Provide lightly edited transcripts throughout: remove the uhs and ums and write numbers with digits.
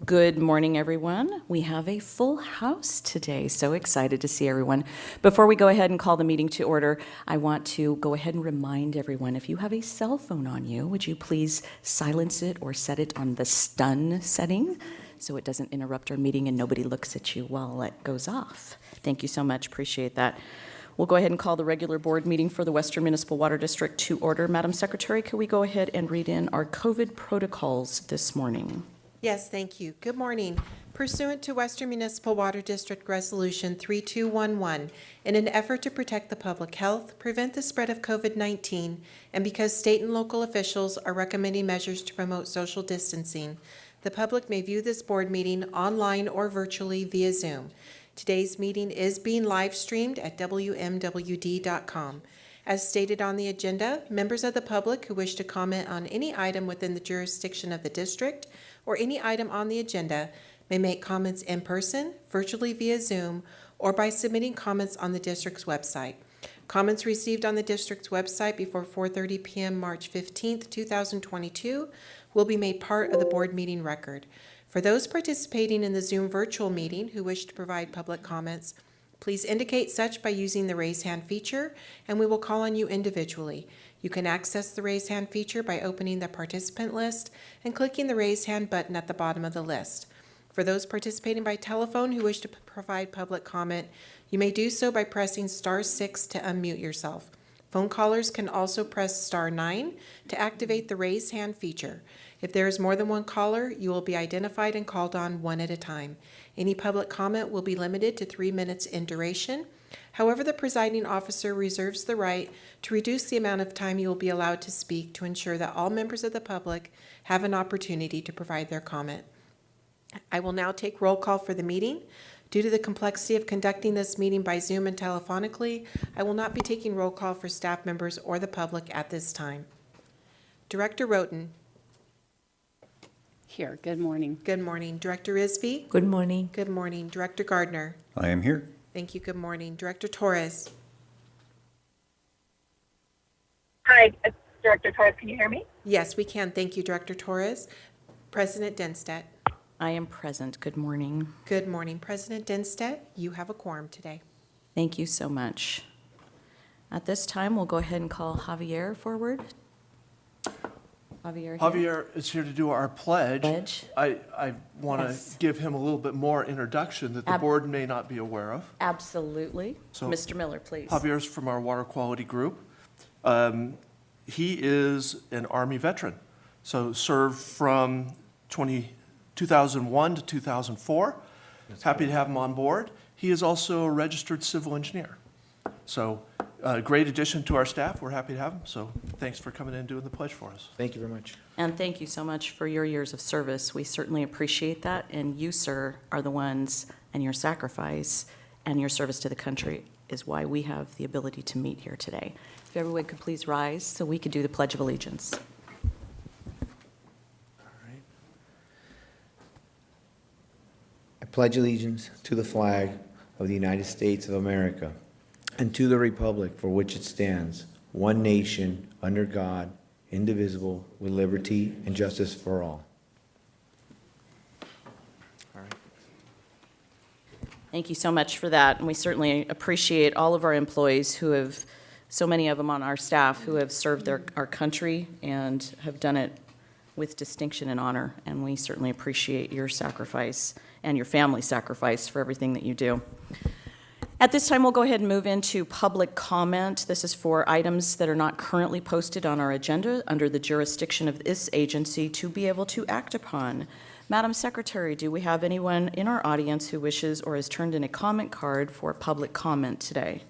Good morning, everyone. We have a full house today. So excited to see everyone. Before we go ahead and call the meeting to order, I want to go ahead and remind everyone, if you have a cell phone on you, would you please silence it or set it on the stun setting so it doesn't interrupt our meeting and nobody looks at you while it goes off. Thank you so much. Appreciate that. We'll go ahead and call the regular board meeting for the Western Municipal Water District to order. Madam Secretary, could we go ahead and read in our COVID protocols this morning? Yes, thank you. Good morning. Pursuant to Western Municipal Water District Resolution 3211, in an effort to protect the public health, prevent the spread of COVID-19, and because state and local officials are recommending measures to promote social distancing, the public may view this board meeting online or virtually via Zoom. Today's meeting is being live streamed at WMWD.com. As stated on the agenda, members of the public who wish to comment on any item within the jurisdiction of the district or any item on the agenda may make comments in person, virtually via Zoom, or by submitting comments on the district's website. Comments received on the district's website before 4:30 p.m. March 15th, 2022 will be made part of the board meeting record. For those participating in the Zoom virtual meeting who wish to provide public comments, please indicate such by using the raise hand feature, and we will call on you individually. You can access the raise hand feature by opening the participant list and clicking the raise hand button at the bottom of the list. For those participating by telephone who wish to provide public comment, you may do so by pressing *6 to unmute yourself. Phone callers can also press *9 to activate the raise hand feature. If there is more than one caller, you will be identified and called on one at a time. Any public comment will be limited to 3 minutes in duration. However, the presiding officer reserves the right to reduce the amount of time you will be allowed to speak to ensure that all members of the public have an opportunity to provide their comment. I will now take roll call for the meeting. Due to the complexity of conducting this meeting by Zoom and telephonically, I will not be taking roll call for staff members or the public at this time. Director Roten. Here. Good morning. Good morning. Director Isby. Good morning. Good morning. Director Gardner. I am here. Thank you. Good morning. Director Torres. Hi, Director Torres, can you hear me? Yes, we can. Thank you, Director Torres. President Denstedt. I am present. Good morning. Good morning. President Denstedt, you have a quorum today. Thank you so much. At this time, we'll go ahead and call Javier forward. Javier. Javier is here to do our pledge. I want to Yes. give him a little bit more introduction that the board may not be aware of. Absolutely. So, Mr. Miller, please. Javier's from our water quality group. He is an Army veteran, so served from 2001 to 2004. Happy to have him on board. He is also a registered civil engineer. So great addition to our staff. We're happy to have him. So thanks for coming in and doing the pledge for us. Thank you very much. And thank you so much for your years of service. We certainly appreciate that. And you, sir, are the ones, and your sacrifice and your service to the country is why we have the ability to meet here today. If everyone could please rise so we could do the Pledge of Allegiance. I pledge allegiance to the flag of the United States of America and to the republic for which it stands, one nation, under God, indivisible, with liberty and justice for all. Thank you so much for that. And we certainly appreciate all of our employees who have, so many of them on our staff, who have served our country and have done it with distinction and honor. And we certainly appreciate your sacrifice and your family's sacrifice for everything that you do. At this time, we'll go ahead and move into public comment. This is for items that are not currently posted on our agenda under the jurisdiction of this agency to be able to act upon. Madam Secretary, do we have anyone in our audience who wishes or has turned in a comment card for public comment today?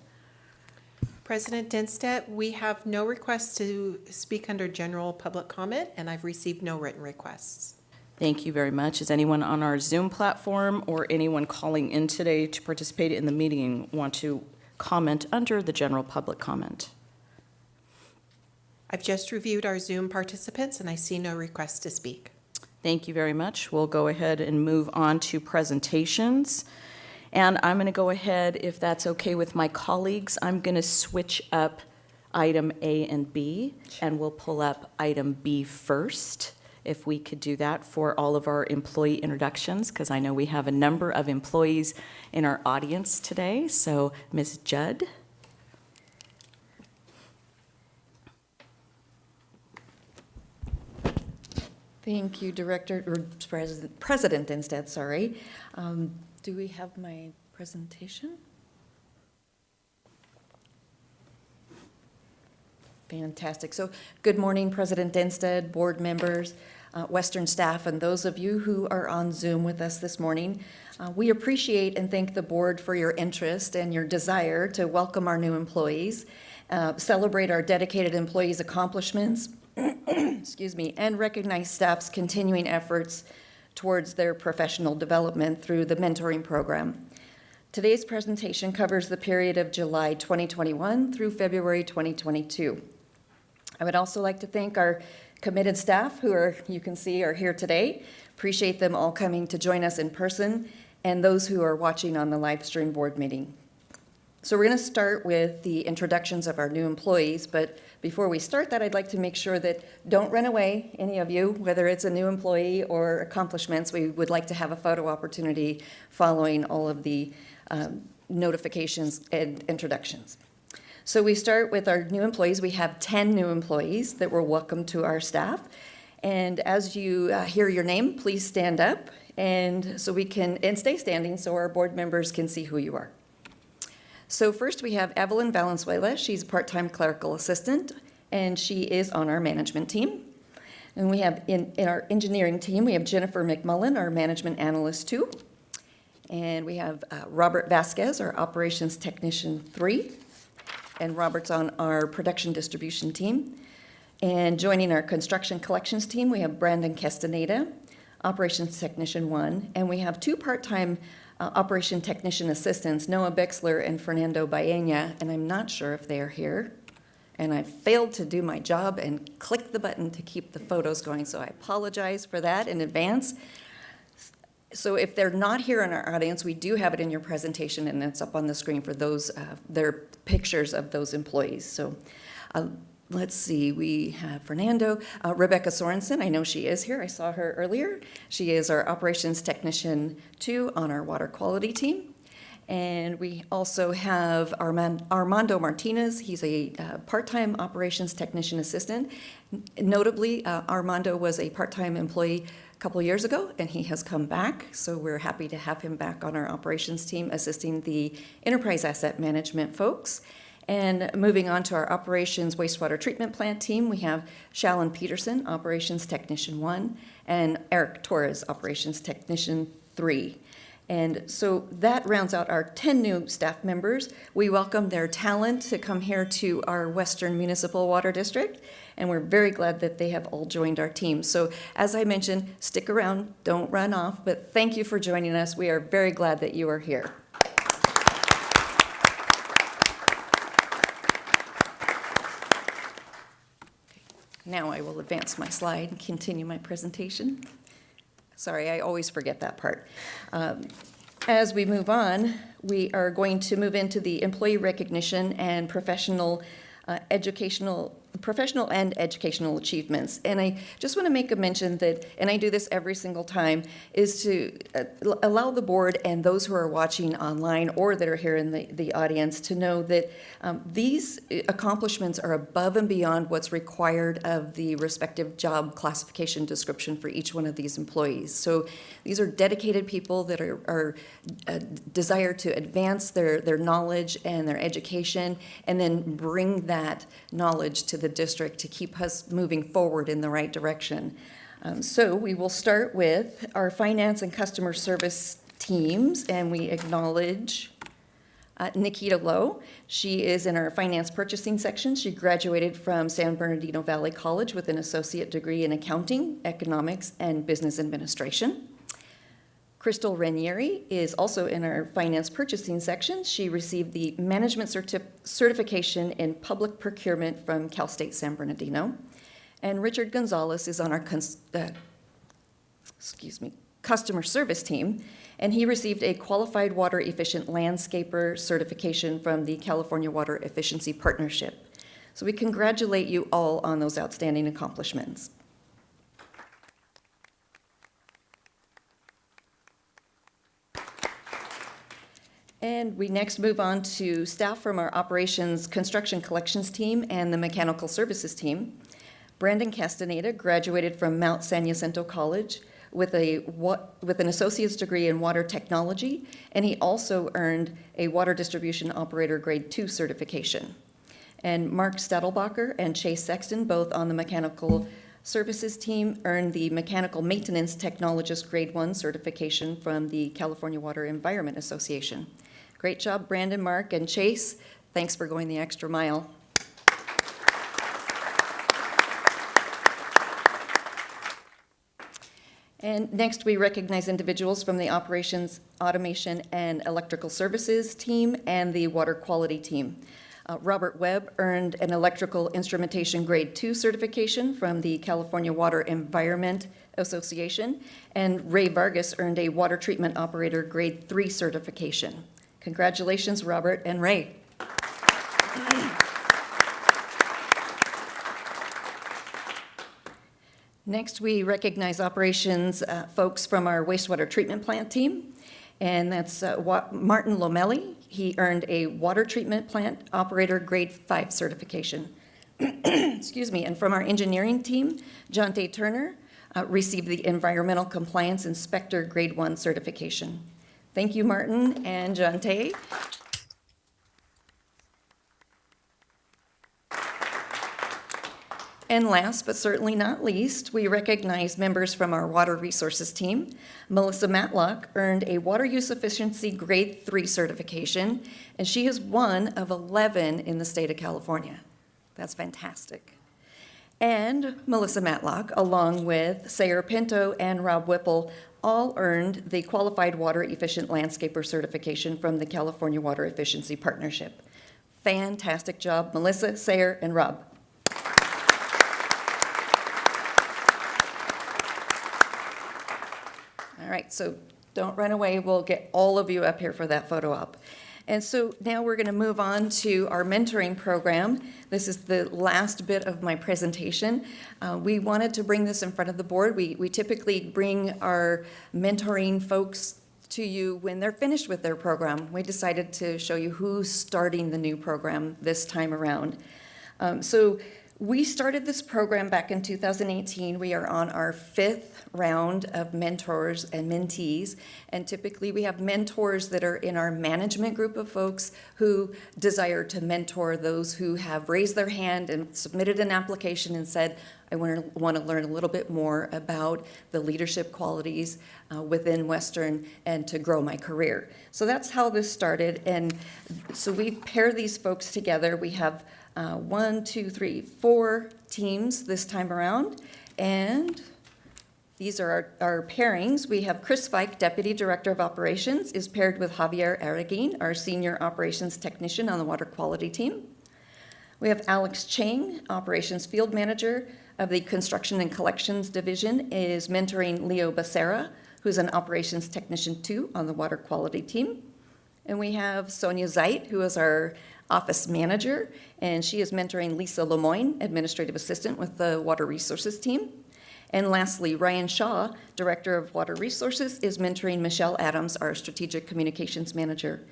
President Denstedt, we have no requests to speak under general public comment, and I've received no written requests. Thank you very much. Is anyone on our Zoom platform or anyone calling in today to participate in the meeting want to comment under the general public comment? I've just reviewed our Zoom participants, and I see no requests to speak. Thank you very much. We'll go ahead and move on to presentations. And I'm going to go ahead, if that's okay with my colleagues, I'm going to switch up item A and B, and we'll pull up item B first, if we could do that for all of our employee introductions, because I know we have a number of employees in our audience today. So, Ms. Judd. Thank you, Director, or President instead, sorry. Do we have my presentation? Fantastic. So, good morning, President Instead, board members, Western staff, and those of you who are on Zoom with us this morning. We appreciate and thank the board for your interest and your desire to welcome our new employees, celebrate our dedicated employees' accomplishments, excuse me, and recognize staff's continuing efforts towards their professional development through the mentoring program. Today's presentation covers the period of July 2021 through February 2022. I would also like to thank our committed staff who you can see are here today. Appreciate them all coming to join us in person, and those who are watching on the live stream board meeting. So we're going to start with the introductions of our new employees, but before we start that, I'd like to make sure that don't run away, any of you, whether it's a new employee or accomplishments. We would like to have a photo opportunity following all of the notifications and introductions. So we start with our new employees. We have 10 new employees that were welcomed to our staff. And as you hear your name, please stand up and stay standing so our board members can see who you are. So first we have Evelyn Valenzuela. She's a part-time clerical assistant, and she is on our management team. And we have in our engineering team, we have Jennifer McMullen, our management analyst 2. And we have Robert Vasquez, our operations technician 3. And Robert's on our production distribution team. And joining our construction collections team, we have Brandon Castaneda, operations technician 1. And we have 2 part-time operation technician assistants, Noah Bixler and Fernando Baena, and I'm not sure if they are here. And I failed to do my job and click the button to keep the photos going, so I apologize for that in advance. So if they're not here in our audience, we do have it in your presentation, and it's up on the screen for those, their pictures of those employees. So let's see, we have Fernando. Rebecca Sorensen, I know she is here. I saw her earlier. She is our operations technician 2 on our water quality team. And we also have Armando Martinez. He's a part-time operations technician assistant. Notably, Armando was a part-time employee a couple years ago, and he has come back. So we're happy to have him back on our operations team, assisting the enterprise asset management folks. And moving on to our operations wastewater treatment plant team, we have Shalyn Peterson, operations technician 1, and Eric Torres, operations technician 3. And so that rounds out our 10 new staff members. We welcome their talent to come here to our Western Municipal Water District, and we're very glad that they have all joined our team. So as I mentioned, stick around, don't run off, but thank you for joining us. We are very glad that you are here. Now I will advance my slide and continue my presentation. Sorry, I always forget that part. As we move on, we are going to move into the employee recognition and professional and educational achievements. And I just want to make a mention that, and I do this every single time, is to allow the board and those who are watching online or that are here in the audience to know that these accomplishments are above and beyond what's required of the respective job classification description for each one of these employees. So these are dedicated people that are desire to advance their knowledge and their education, and then bring that knowledge to the district to keep us moving forward in the right direction. So we will start with our finance and customer service teams, and we acknowledge Nikita Lowe. She is in our finance purchasing section. She graduated from San Bernardino Valley College with an associate degree in accounting, economics, and business administration. Crystal Ranieri is also in our finance purchasing section. She received the management certification in public procurement from Cal State San Bernardino. And Richard Gonzalez is on our customer service team, and he received a qualified water efficient landscaper certification from the California Water Efficiency Partnership. So we congratulate you all on those outstanding accomplishments. And we next move on to staff from our Operations Construction Collections team and the Mechanical Services team. Brandon Castaneda graduated from Mount San Jacinto College with an associate's degree in water technology, and he also earned a water distribution operator grade 2 certification. And Mark Stadelbacher and Chase Sexton, both on the Mechanical Services team, earned the Mechanical Maintenance Technologist grade 1 certification from the California Water Environment Association. Great job, Brandon, Mark, and Chase. Thanks for going the extra mile. And next, we recognize individuals from the Operations, Automation, and Electrical Services team and the Water Quality team. Robert Webb earned an Electrical Instrumentation Grade 2 certification from the California Water Environment Association, and Ray Vargas earned a Water Treatment Operator Grade 3 certification. Congratulations, Robert and Ray. Next, we recognize operations folks from our wastewater treatment plant team, and that's Martin Lomelli. He earned a Water Treatment Plant Operator Grade 5 certification. Excuse me. And from our engineering team, John Day Turner received the Environmental Compliance Inspector Grade 1 certification. Thank you, Martin and John Day. And last, but certainly not least, we recognize members from our Water Resources team. Melissa Matlock earned a Water Use Efficiency Grade 3 certification, and she is one of 11 in the state of California. That's fantastic. And Melissa Matlock, along with Sayer Pinto and Rob Whipple, all earned the Qualified Water Efficient Landscaper certification from the California Water Efficiency Partnership. Fantastic job, Melissa, Sayer, and Rob. All right, so don't run away. We'll get all of you up here for that photo op. And so now we're going to move on to our mentoring program. This is the last bit of my presentation. We wanted to bring this in front of the board. We typically bring our mentoring folks to you when they're finished with their program. We decided to show you who's starting the new program this time around. So we started this program back in 2018. We are on our 5th round of mentors and mentees, and typically we have mentors that are in our management group of folks who desire to mentor those who have raised their hand and submitted an application and said, I want to learn a little bit more about the leadership qualities within Western and to grow my career. So that's how this started, and so we pair these folks together. We have 4 teams this time around, and these are our pairings. We have Chris Fike, Deputy Director of Operations, is paired with Javier Araguin, our Senior Operations Technician on the Water Quality team. We have Alex Chang, Operations Field Manager of the Construction and Collections Division, is mentoring Leo Becerra, who's an Operations Technician 2 on the Water Quality team. And we have Sonia Zeit, who is our Office Manager, and she is mentoring Lisa Lemoyne, Administrative Assistant with the Water Resources team. And lastly, Ryan Shaw, Director of Water Resources, is mentoring Michelle Adams, our Strategic Communications Manager.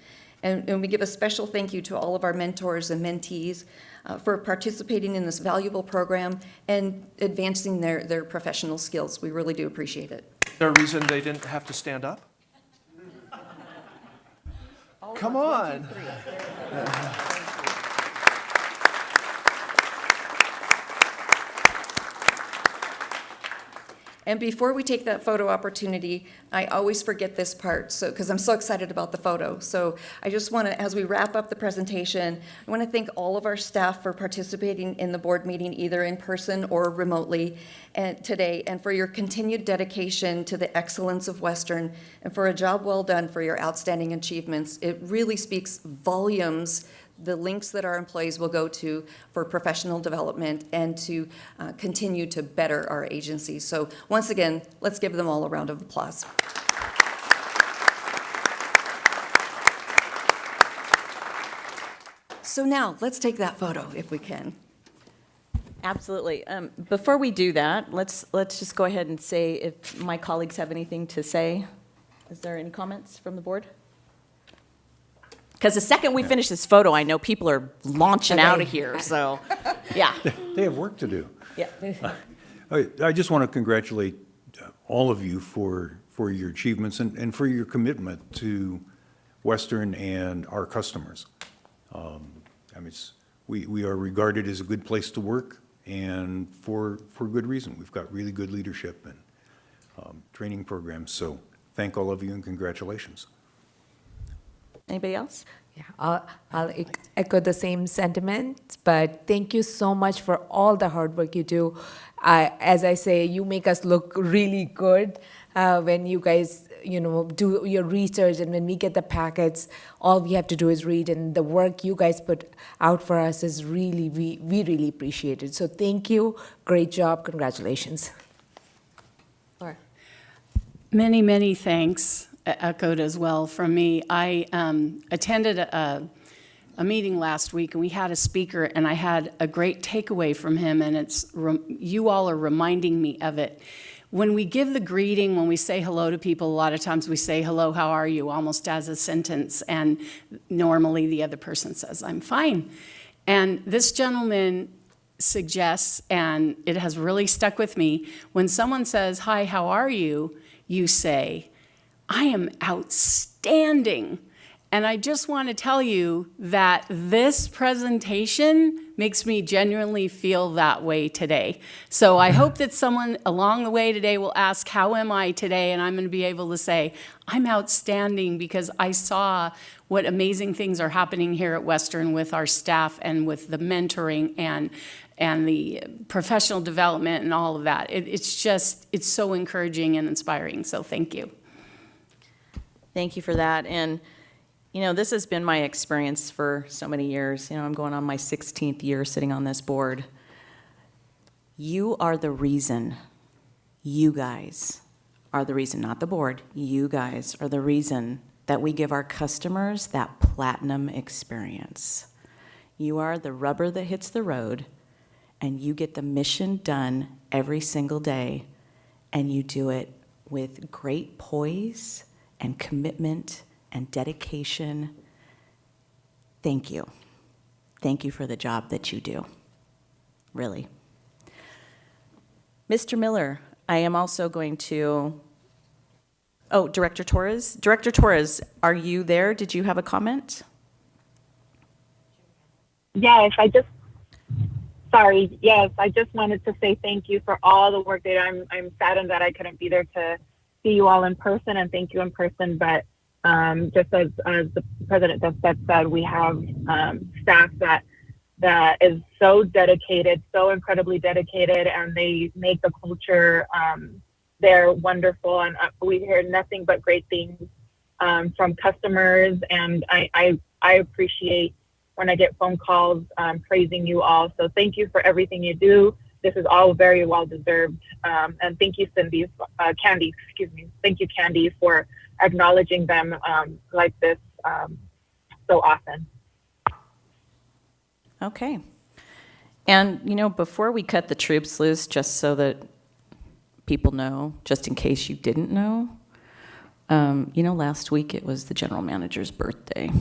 And we give a special thank you to all of our mentors and mentees for participating in this valuable program and advancing their professional skills. We really do appreciate it. Is there a reason they didn't have to stand up? Come on. And before we take that photo opportunity, I always forget this part, so because I'm so excited about the photo. So I just want to, as we wrap up the presentation, I want to thank all of our staff for participating in the board meeting, either in person or remotely today, and for your continued dedication to the excellence of Western, and for a job well done for your outstanding achievements. It really speaks volumes, the links that our employees will go to for professional development and to continue to better our agency. So once again, let's give them all a round of applause. So now, let's take that photo if we can. Absolutely. Before we do that, let's just go ahead and say if my colleagues have anything to say. Is there any comments from the board? Because the second we finish this photo, I know people are launching out of here, so, yeah. They have work to do. Yeah. I just want to congratulate all of you for your achievements and for your commitment to Western and our customers. I mean, we are regarded as a good place to work, and for good reason. We've got really good leadership and training programs, so thank all of you and congratulations. Anybody else? Yeah, I'll echo the same sentiment, but thank you so much for all the hard work you do. As I say, you make us look really good when you guys, do your research, and when we get the packets, all we have to do is read, and the work you guys put out for us is really, we really appreciate it. So thank you, great job, congratulations. Laura? Many, many thanks echoed as well from me. I attended a meeting last week, and we had a speaker, and I had a great takeaway from him, and you all are reminding me of it. When we give the greeting, when we say hello to people, a lot of times we say, hello, how are you, almost as a sentence, and normally the other person says, I'm fine. And this gentleman suggests, and it has really stuck with me, when someone says, hi, how are you, you say, I am outstanding. And I just want to tell you that this presentation makes me genuinely feel that way today. So I hope that someone along the way today will ask, how am I today? And I'm going to be able to say, I'm outstanding, because I saw what amazing things are happening here at Western with our staff and with the mentoring and the professional development and all of that. It's so encouraging and inspiring. So thank you. Thank you for that. And, this has been my experience for so many years. I'm going on my 16th year sitting on this board. You are the reason. You guys are the reason, not the board. You guys are the reason that we give our customers that platinum experience. You are the rubber that hits the road, and you get the mission done every single day, and you do it with great poise and commitment and dedication. Thank you. Thank you for the job that you do. Really. Mr. Miller, I am also going to, Director Torres. Director Torres, are you there? Did you have a comment? Yes, I just wanted to say thank you for all the work that I'm saddened that I couldn't be there to see you all in person, and thank you in person. But just as the president just said, we have staff that is so dedicated, so incredibly dedicated, and they make the culture there wonderful. And we hear nothing but great things from customers, and I appreciate when I get phone calls praising you all. So thank you for everything you do. This is all very well deserved. And thank you, Candy, Thank you, Candy, for acknowledging them like this so often. Okay. And, before we cut the troops loose, just so that people know, just in case you didn't know, last week it was the general manager's birthday.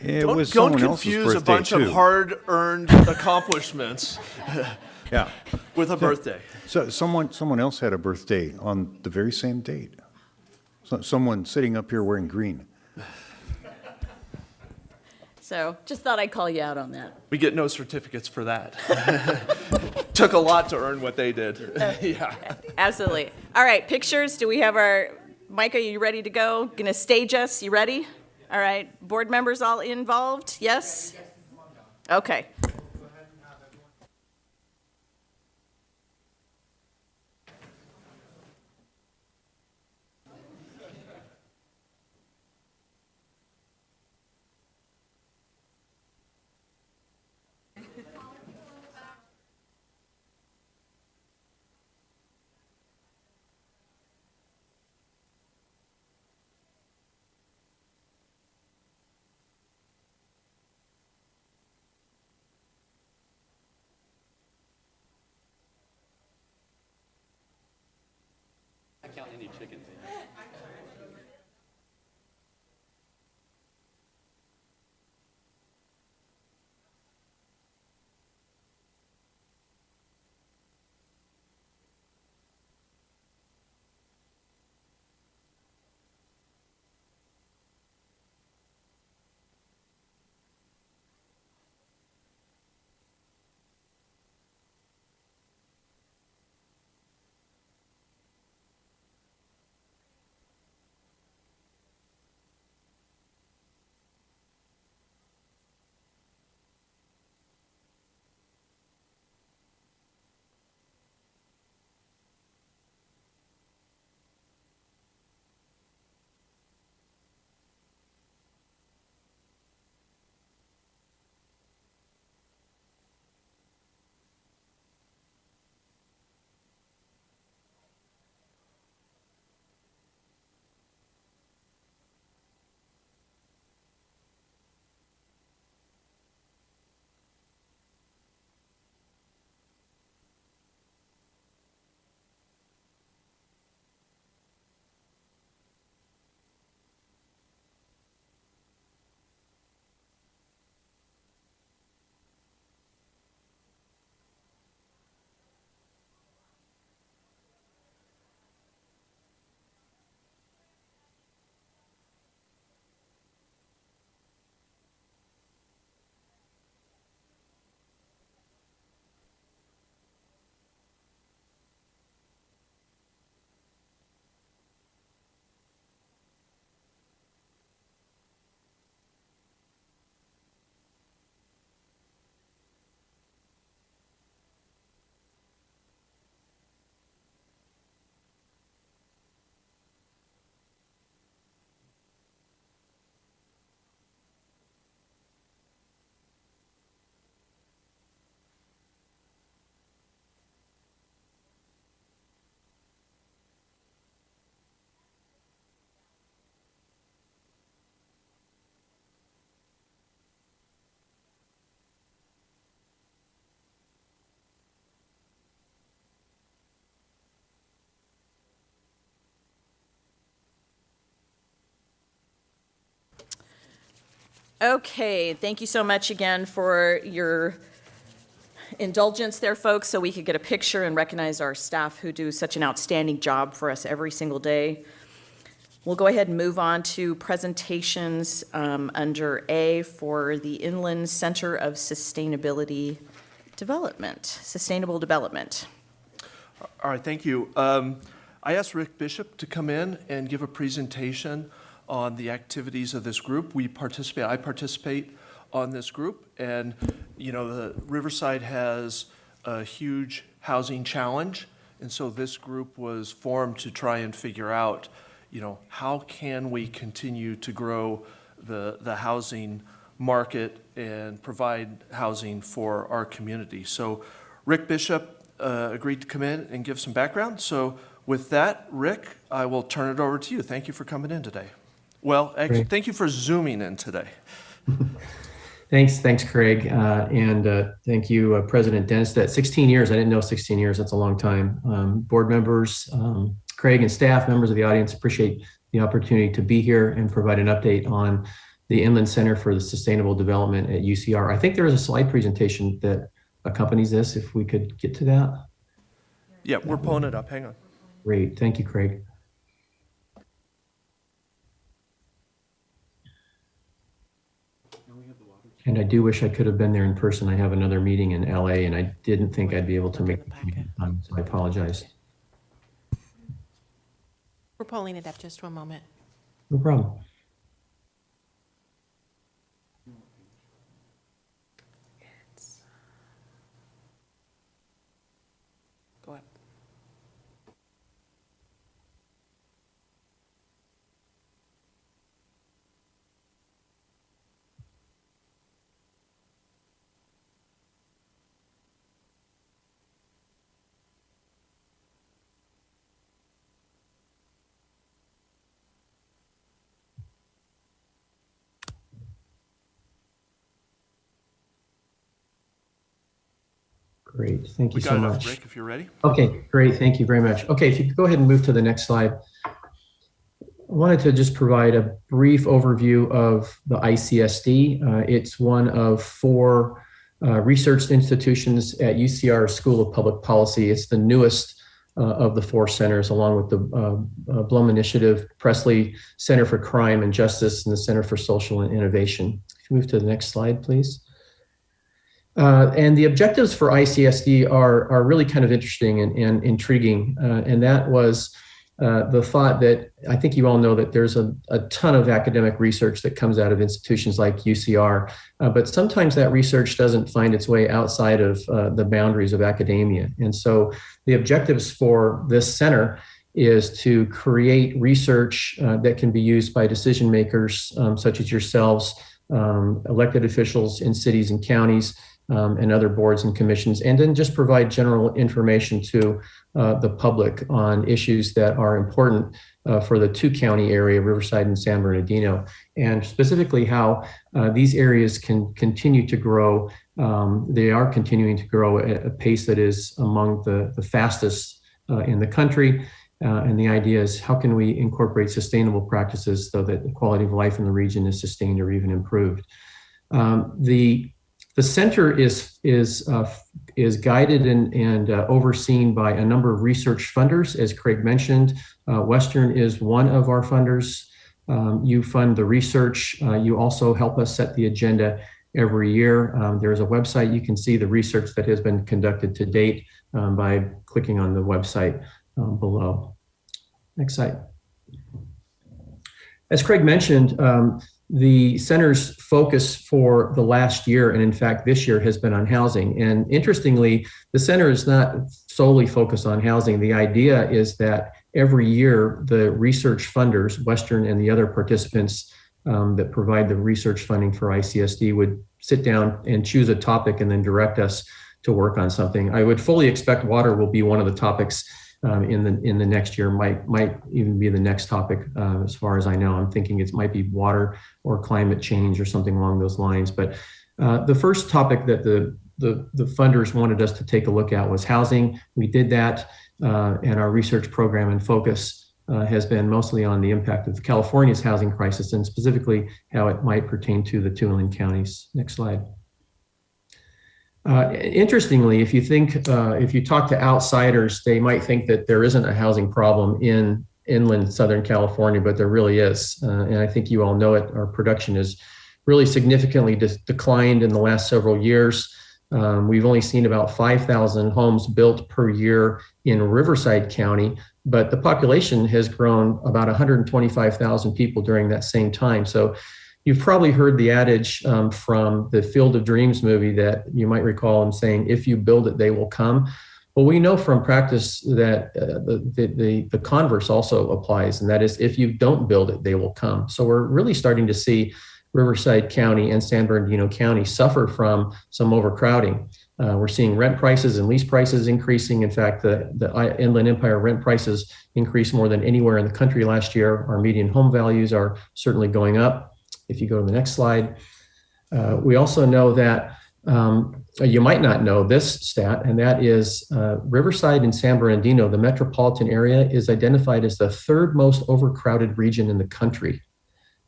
It was Don't someone else's confuse a birthday, bunch too. of hard-earned accomplishments Yeah. with a birthday. So someone else had a birthday on the very same date. Someone sitting up here wearing green. So just thought I'd call you out on that. We get no certificates for that. Took a lot to earn what they did. Yeah. Absolutely. All right, pictures. Do we have Micah, you ready to go? Gonna stage us? You ready? All right, board members all involved? Yes? Okay. Count any chickens. Okay, thank you so much again for your indulgence there, folks, so we could get a picture and recognize our staff who do such an outstanding job for us every single day. We'll go ahead and move on to presentations under A for the Inland Center of Sustainable Development. All right, thank you. I asked Rick Bishop to come in and give a presentation on the activities of this group. I participate on this group, and the Riverside has a huge housing challenge, and so this group was formed to try and figure out, how can we continue to grow the housing market and provide housing for our community. So Rick Bishop agreed to come in and give some background. So with that, Rick, I will turn it over to you. Thank you for coming in today. Well, actually, Great. thank you for Zooming in today. Thanks, Craig, and thank you, President Denstedt. 16 years, I didn't know 16 years, that's a long time. Board members, Craig and staff, members of the audience, appreciate the opportunity to be here and provide an update on the Inland Center for the Sustainable Development at UCR. I think there is a slide presentation that accompanies this, if we could get to that. Yeah, we're pulling it up. Hang on. Great, thank you, Craig. And I do wish I could have been there in person. I have another meeting in LA and I didn't think I'd be able to make the meeting time, so I apologize. We're pulling it up, just one moment. No problem. Go up. Great, thank you We so got it up, much. Rick, if you're ready. Okay, great, thank you very much. Okay, if you could go ahead and move to the next slide. I wanted to just provide a brief overview of the Icsd. It's one of 4 research institutions at UCR School of Public Policy. It's the newest of the 4 centers, along with the Blum Initiative, Presley Center for Crime and Justice, and the Center for Social and Innovation. If you move to the next slide, please. And the objectives for Icsd are really kind of interesting and intriguing. And that was the thought that I think you all know that there's a ton of academic research that comes out of institutions like UCR, but sometimes that research doesn't find its way outside of the boundaries of academia. And so the objectives for this center is to create research that can be used by decision makers such as yourselves, elected officials in cities and counties, and other boards and commissions, and then just provide general information to the public on issues that are important for the 2-county area, Riverside and San Bernardino, and specifically how these areas can continue to grow. They are continuing to grow at a pace that is among the fastest in the country. And the idea is, how can we incorporate sustainable practices so that the quality of life in the region is sustained or even improved? The center is guided and overseen by a number of research funders, as Craig mentioned. Western is one of our funders. You fund the research. You also help us set the agenda every year. There's a website. You can see the research that has been conducted to date by clicking on the website below. Next slide. As Craig mentioned, the center's focus for the last year, and in fact this year, has been on housing. And interestingly, the center is not solely focused on housing. The idea is that every year the research funders, Western and the other participants that provide the research funding for Icsd, would sit down and choose a topic and then direct us to work on something. I would fully expect water will be one of the topics in the next year, might even be the next topic, as far as I know. I'm thinking it might be water or climate change or something along those lines. But the first topic that the funders wanted us to take a look at was housing. We did that, and our research program and focus has been mostly on the impact of California's housing crisis and specifically how it might pertain to the two inland counties. Next slide. Interestingly, if you talk to outsiders, they might think that there isn't a housing problem in inland Southern California, but there really is. And I think you all know it. Our production has really significantly declined in the last several years. We've only seen about 5,000 homes built per year in Riverside County, but the population has grown about 125,000 people during that same time. So you've probably heard the adage from the Field of Dreams movie that you might recall him saying, if you build it, they will come. Well, we know from practice that the converse also applies, and that is if you don't build it, they will come. So we're really starting to see Riverside County and San Bernardino County suffer from some overcrowding. We're seeing rent prices and lease prices increasing. In fact, the Inland Empire rent prices increased more than anywhere in the country last year. Our median home values are certainly going up. If you go to the next slide, we also know that you might not know this stat, and that is Riverside and San Bernardino, the metropolitan area, is identified as the third most overcrowded region in the country.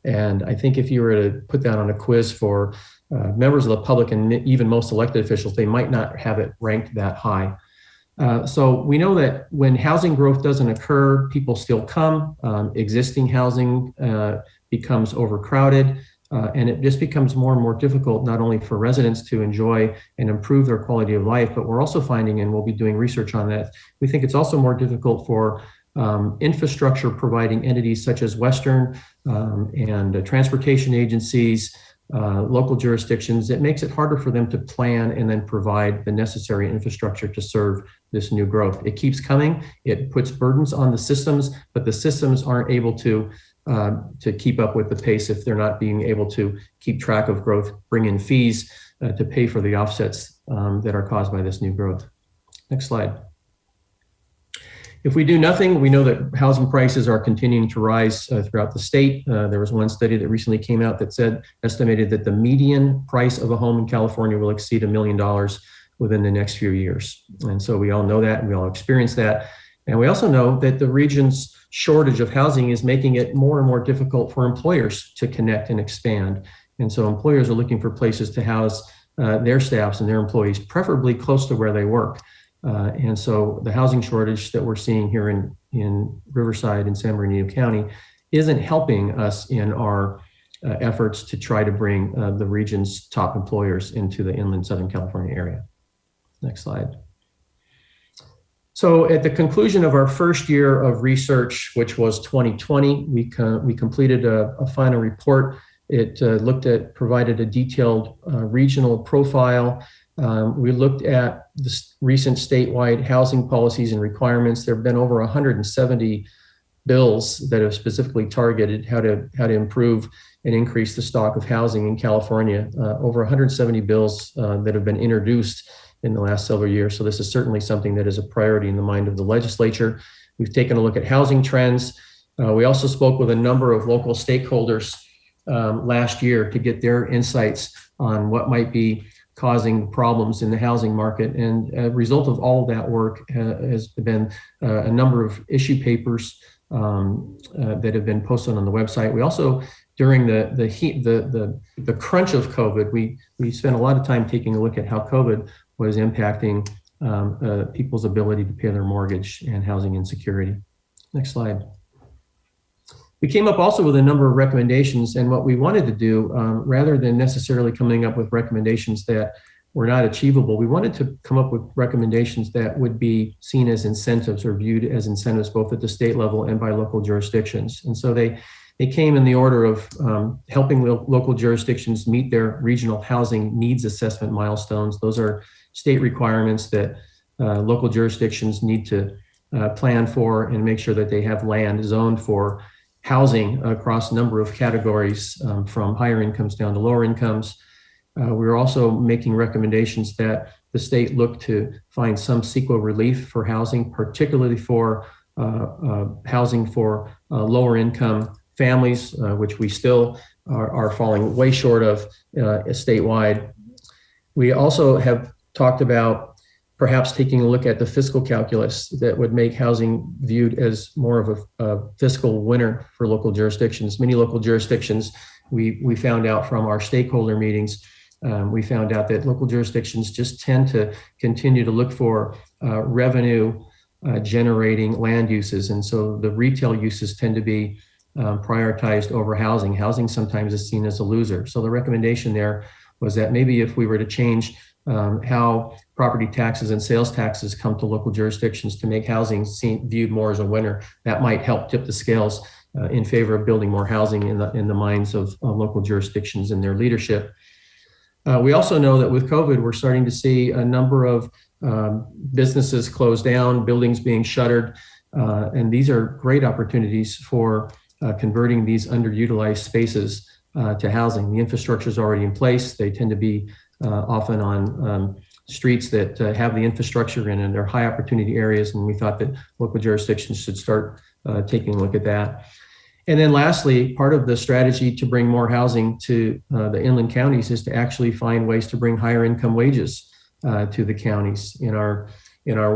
And I think if you were to put that on a quiz for members of the public and even most elected officials, they might not have it ranked that high. So we know that when housing growth doesn't occur, people still come. Existing housing becomes overcrowded, and it just becomes more and more difficult not only for residents to enjoy and improve their quality of life, but we're also finding, and we'll be doing research on that, we think it's also more difficult for infrastructure providing entities such as Western and transportation agencies, local jurisdictions. It makes it harder for them to plan and then provide the necessary infrastructure to serve this new growth. It keeps coming. It puts burdens on the systems, but the systems aren't able to keep up with the pace if they're not being able to keep track of growth, bring in fees to pay for the offsets that are caused by this new growth. Next slide. If we do nothing, we know that housing prices are continuing to rise throughout the state. There was one study that recently came out that estimated that the median price of a home in California will exceed $1 million within the next few years. And so we all know that, and we all experience that. And we also know that the region's shortage of housing is making it more and more difficult for employers to connect and expand. And so employers are looking for places to house their staffs and their employees, preferably close to where they work. And so the housing shortage that we're seeing here in Riverside and San Bernardino County isn't helping us in our efforts to try to bring the region's top employers into the inland Southern California area. Next slide. So at the conclusion of our first year of research, which was 2020, we completed a final report. It provided a detailed regional profile. We looked at the recent statewide housing policies and requirements. There have been over 170 bills that have specifically targeted how to improve and increase the stock of housing in California. Over 170 bills that have been introduced in the last several years. So this is certainly something that is a priority in the mind of the legislature. We've taken a look at housing trends. We also spoke with a number of local stakeholders last year to get their insights on what might be causing problems in the housing market. And a result of all of that work has been a number of issue papers that have been posted on the website. We also, during the crunch of COVID, we spent a lot of time taking a look at how COVID was impacting people's ability to pay their mortgage and housing insecurity. Next slide. We came up also with a number of recommendations, and what we wanted to do, rather than necessarily coming up with recommendations that were not achievable, we wanted to come up with recommendations that would be seen as incentives or viewed as incentives both at the state level and by local jurisdictions. And so they came in the order of helping local jurisdictions meet their regional housing needs assessment milestones. Those are state requirements that local jurisdictions need to plan for and make sure that they have land zoned for housing across a number of categories, from higher incomes down to lower incomes. We're also making recommendations that the state look to find some CEQA relief for housing, particularly for housing for lower income families, which we still are falling way short of statewide. We also have talked about perhaps taking a look at the fiscal calculus that would make housing viewed as more of a fiscal winner for local jurisdictions. Many local jurisdictions, we found out from our stakeholder meetings, we found out that local jurisdictions just tend to continue to look for revenue generating land uses. And so the retail uses tend to be prioritized over housing. Housing sometimes is seen as a loser. So the recommendation there was that maybe if we were to change how property taxes and sales taxes come to local jurisdictions to make housing viewed more as a winner, that might help tip the scales in favor of building more housing in the minds of local jurisdictions and their leadership. We also know that with COVID, we're starting to see a number of businesses close down, buildings being shuttered, and these are great opportunities for converting these underutilized spaces to housing. The infrastructure is already in place. They tend to be often on streets that have the infrastructure in, and they're high opportunity areas, and we thought that local jurisdictions should start taking a look at that. And then lastly, part of the strategy to bring more housing to the inland counties is to actually find ways to bring higher income wages to the counties. In our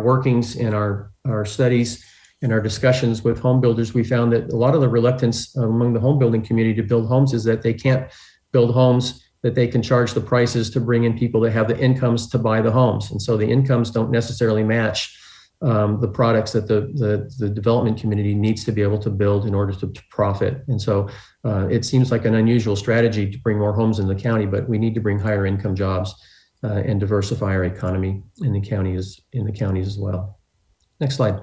workings, in our studies, in our discussions with home builders, we found that a lot of the reluctance among the home building community to build homes is that they can't build homes that they can charge the prices to bring in people that have the incomes to buy the homes. And so the incomes don't necessarily match the products that the development community needs to be able to build in order to profit. And so it seems like an unusual strategy to bring more homes in the county, but we need to bring higher income jobs and diversify our economy in the counties as well. Next slide.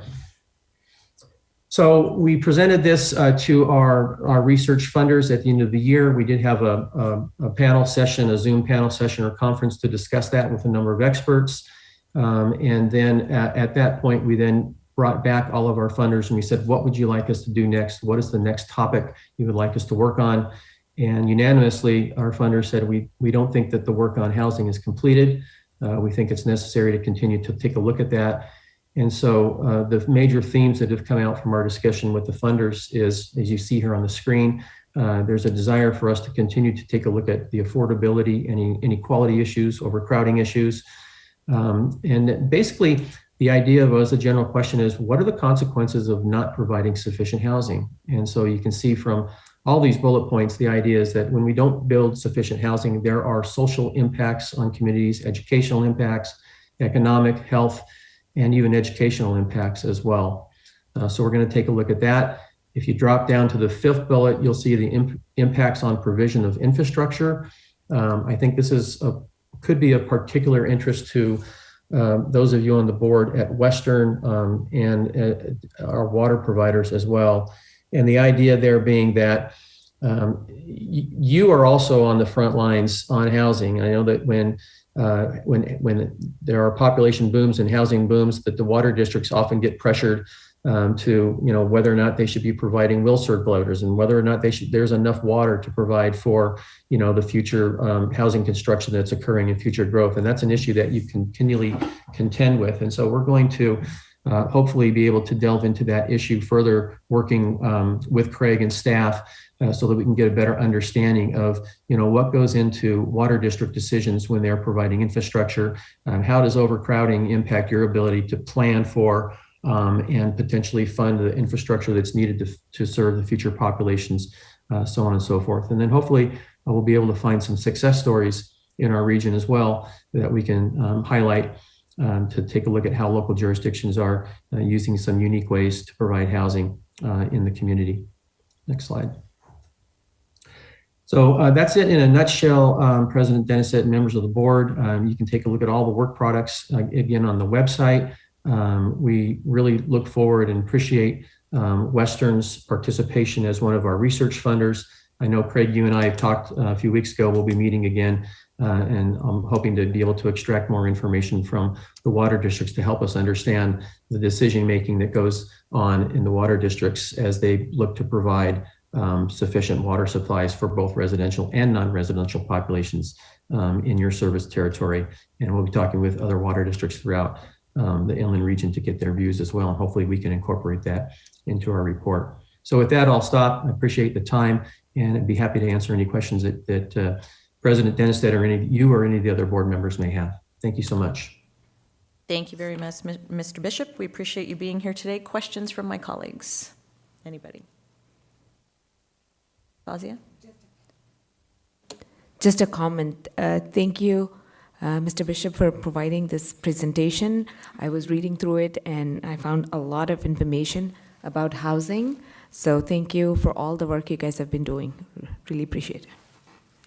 So we presented this to our research funders at the end of the year. We did have a panel session, a Zoom panel session or conference to discuss that with a number of experts. And then at that point, we then brought back all of our funders and we said, what would you like us to do next? What is the next topic you would like us to work on? And unanimously, our funders said, we don't think that the work on housing is completed. We think it's necessary to continue to take a look at that. And so the major themes that have come out from our discussion with the funders is, as you see here on the screen, there's a desire for us to continue to take a look at the affordability and inequality issues, overcrowding issues. And basically, the idea was, a general question is, what are the consequences of not providing sufficient housing? And so you can see from all these bullet points, the idea is that when we don't build sufficient housing, there are social impacts on communities, educational impacts, economic, health, and even educational impacts as well. So we're going to take a look at that. If you drop down to the fifth bullet, you'll see the impacts on provision of infrastructure. I think this could be of particular interest to those of you on the board at Western and our water providers as well. And the idea there being that you are also on the front lines on housing. I know that when there are population booms and housing booms, that the water districts often get pressured to, whether or not they should be providing will circulators and whether or not there's enough water to provide for, the future housing construction that's occurring in future growth. And that's an issue that you continually contend with. And so we're going to hopefully be able to delve into that issue further, working with Craig and staff so that we can get a better understanding of, what goes into water district decisions when they're providing infrastructure. How does overcrowding impact your ability to plan for and potentially fund the infrastructure that's needed to serve the future populations, so on and so forth. And then hopefully we'll be able to find some success stories in our region as well that we can highlight to take a look at how local jurisdictions are using some unique ways to provide housing in the community. Next slide. So that's it in a nutshell, President Denisett and members of the board. You can take a look at all the work products again on the website. We really look forward and appreciate Western's participation as one of our research funders. I know, Craig, you and I have talked a few weeks ago. We'll be meeting again, and I'm hoping to be able to extract more information from the water districts to help us understand the decision-making that goes on in the water districts as they look to provide sufficient water supplies for both residential and non-residential populations in your service territory. And we'll be talking with other water districts throughout the inland region to get their views as well. And hopefully we can incorporate that into our report. So with that, I'll stop. I appreciate the time and I'd be happy to answer any questions that President Denisett or any of you or any of the other board members may have. Thank you so much. Thank you very much, Mr. Bishop. We appreciate you being here today. Questions from my colleagues? Anybody? Fazia? Just a comment. Thank you, Mr. Bishop, for providing this presentation. I was reading through it and I found a lot of information about housing. So thank you for all the work you guys have been doing. Really appreciate it.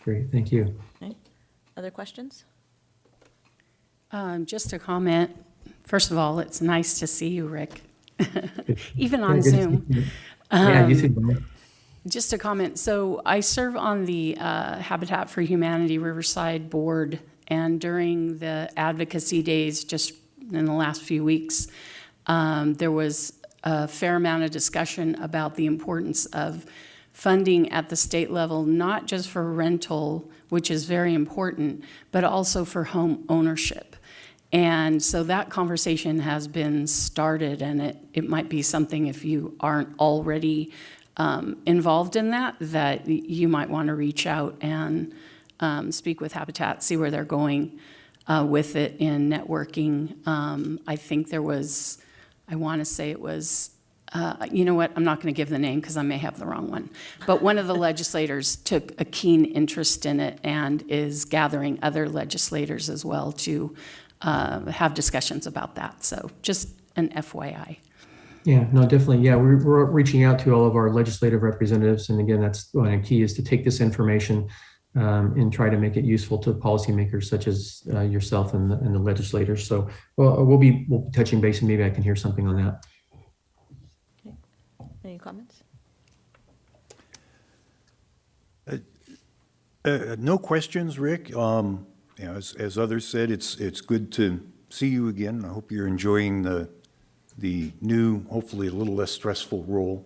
Great, thank you. Okay. Other questions? Just a comment. First of all, it's nice to see you, Rick, even Yeah, on good to see Zoom. you. Yeah, you too. Just a comment. So I serve on the Habitat for Humanity Riverside Board, and during the advocacy days, just in the last few weeks, there was a fair amount of discussion about the importance of funding at the state level, not just for rental, which is very important, but also for home ownership. And so that conversation has been started, and it might be something, if you aren't already involved in that you might want to reach out and speak with Habitat, see where they're going with it in networking. I think there was, I want to say it was, you know what, I'm not going to give the name because I may have the wrong one. But one of the legislators took a keen interest in it and is gathering other legislators as well to have discussions about that. So just an FYI. Yeah, no, definitely. Yeah, we're reaching out to all of our legislative representatives. And again, that's one of the key is to take this information and try to make it useful to policymakers such as yourself and the legislators. So we'll be touching base, and maybe I can hear something on that. Okay. Any comments? No questions, Rick. You know, as others said, it's good to see you again. I hope you're enjoying the new, hopefully a little less stressful role.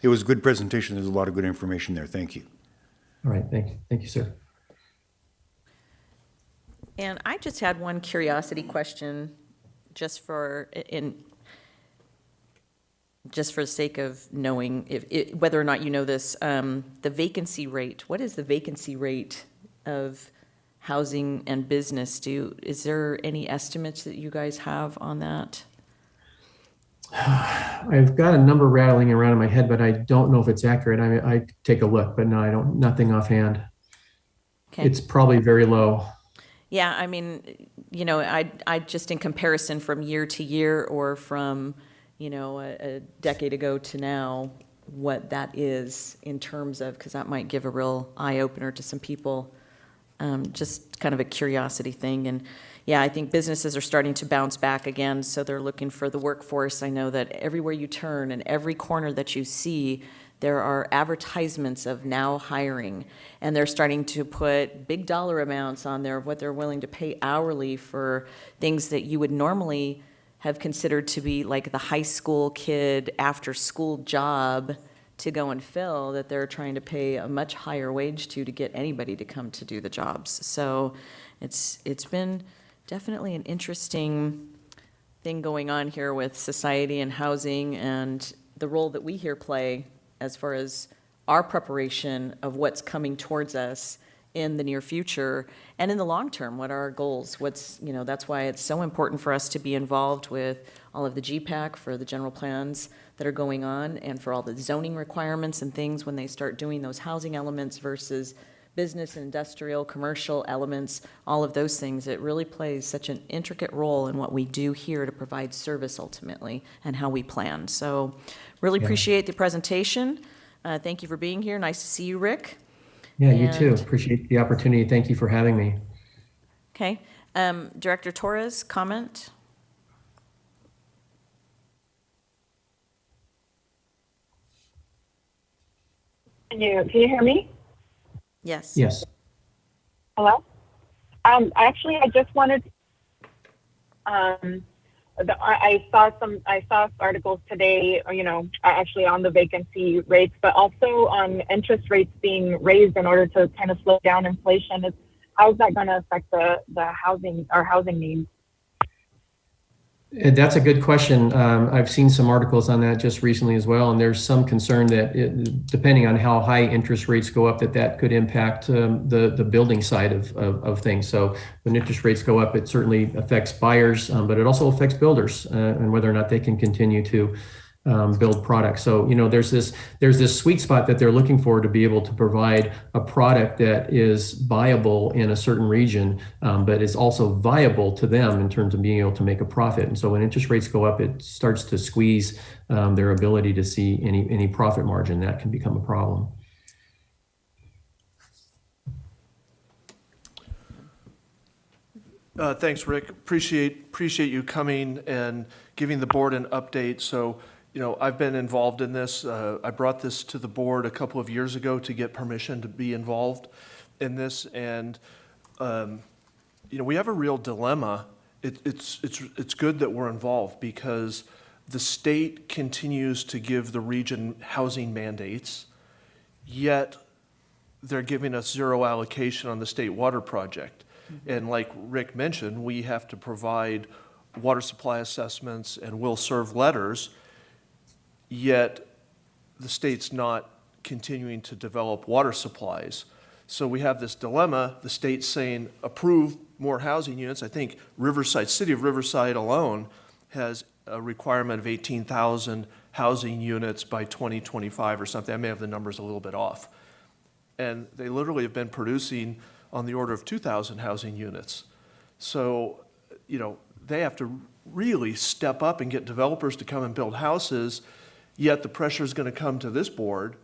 It was a good presentation. There's a lot of good information there. Thank you. All right, thank you, sir. And I just had one curiosity question, just for the sake of knowing whether or not you know this. The vacancy rate. What is the vacancy rate of housing and business? Is there any estimates that you guys have on that? I've got a number rattling around in my head, but I don't know if it's accurate. I take a look, but no, I don't. Nothing offhand. Okay. It's probably very low. Yeah, I mean, you know, I just in comparison from year to year or from, you know, a decade ago to now, what that is in terms of, because that might give a real eye opener to some people. Just kind of a curiosity thing. And yeah, I think businesses are starting to bounce back again, so they're looking for the workforce. I know that everywhere you turn and every corner that you see, there are advertisements of now hiring, and they're starting to put big dollar amounts on there of what they're willing to pay hourly for things that you would normally have considered to be like the high school kid after school job to go and fill, that they're trying to pay a much higher wage to get anybody to come to do the jobs. So it's been definitely an interesting thing going on here with society and housing and the role that we here play as far as our preparation of what's coming towards us in the near future and in the long term. What are our goals? That's why it's so important for us to be involved with all of the GPAC for the general plans that are going on and for all the zoning requirements and things when they start doing those housing elements versus business and industrial, commercial elements, all of those things. It really plays such an intricate role in what we do here to provide service ultimately and how we plan. So really appreciate the presentation. Thank you for being here. Nice to see you, Rick. Yeah, you too. Appreciate the opportunity. Thank you for having me. Okay. Director Torres, comment? Can you hear me? Yes. Yes. Hello? Actually, I just wanted, I saw articles today, actually on the vacancy rates, but also on interest rates being raised in order to kind of slow down inflation. How is that going to affect the housing needs? That's a good question. I've seen some articles on that just recently as well, and there's some concern that depending on how high interest rates go up, that could impact the building side of things. So when interest rates go up, it certainly affects buyers, but it also affects builders and whether or not they can continue to build products. So, there's this sweet spot that they're looking for to be able to provide a product that is viable in a certain region, but is also viable to them in terms of being able to make a profit. And so when interest rates go up, it starts to squeeze their ability to see any profit margin. That can become a problem. Thanks, Rick. Appreciate you coming and giving the board an update. So, I've been involved in this. I brought this to the board a couple of years ago to get permission to be involved in this. And, we have a real dilemma. It's good that we're involved because the state continues to give the region housing mandates, yet they're giving us zero allocation on the state water project. And like Rick mentioned, we have to provide water supply assessments and will serve letters, yet the state's not continuing to develop water supplies. So we have this dilemma, the state's saying approve more housing units. I think Riverside, city of Riverside alone has a requirement of 18,000 housing units by 2025 or something. I may have the numbers a little bit off. And they literally have been producing on the order of 2,000 housing units. So, they have to really step up and get developers to come and build houses, yet the pressure is going to come to this board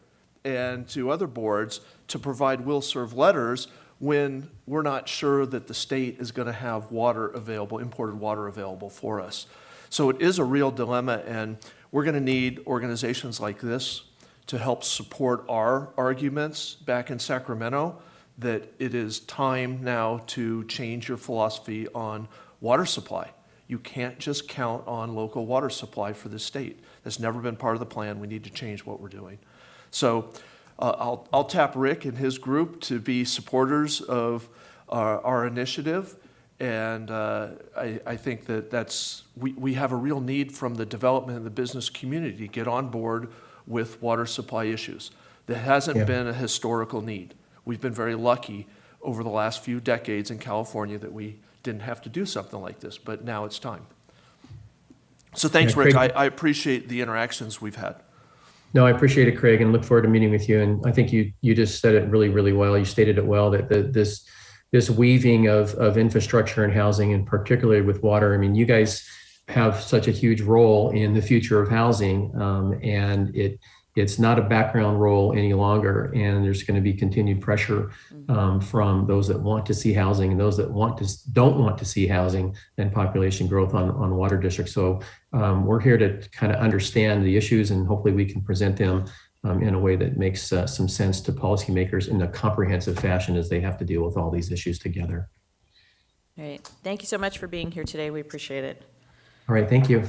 and to other boards to provide will serve letters when we're not sure that the state is going to have water available, imported water available for us. So it is a real dilemma, and we're going to need organizations like this to help support our arguments back in Sacramento that it is time now to change your philosophy on water supply. You can't just count on local water supply for the state. That's never been part of the plan. We need to change what we're doing. So I'll tap Rick and his group to be supporters of our initiative. And I think we have a real need from the development and the business community to get on board with water supply issues. There hasn't been a historical need. We've been very lucky over the last few decades in California that we didn't have to do something like this, but now it's time. So thanks, Rick. I appreciate the interactions we've had. No, I appreciate it, Craig, and look forward to meeting with you. And I think you just said it really, really well. You stated it well, that this weaving of infrastructure and housing, and particularly with water. I mean, you guys have such a huge role in the future of housing, and it's not a background role any longer. And there's going to be continued pressure from those that want to see housing and those that don't want to see housing and population growth on water districts. So we're here to kind of understand the issues, and hopefully we can present them in a way that makes some sense to policymakers in a comprehensive fashion as they have to deal with all these issues together. All right. Thank you so much for being here today. We appreciate it. All right, thank you.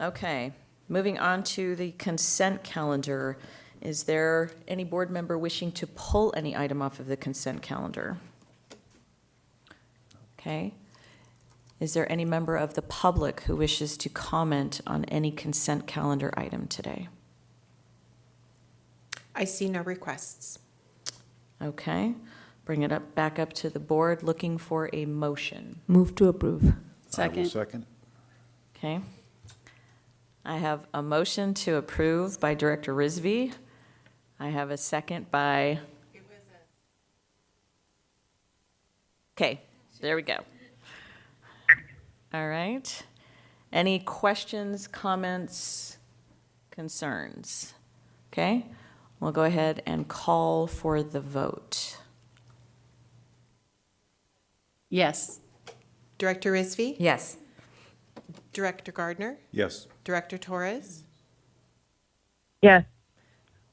Okay. Moving on to the consent calendar. Is there any board member wishing to pull any item off of the consent calendar? Okay. Is there any member of the public who wishes to comment on any consent calendar item today? I see no requests. Okay. Bring it back up to the board, looking for a motion. Move to approve. Second. Second. Okay. I have a motion to approve by Director Rizvi. I have a second by... Okay, there we go. All right. Any questions, comments, concerns? Okay, we'll go ahead and call for the vote. Yes. Director Rizvi? Yes. Director Gardner? Yes. Director Torres? Yes.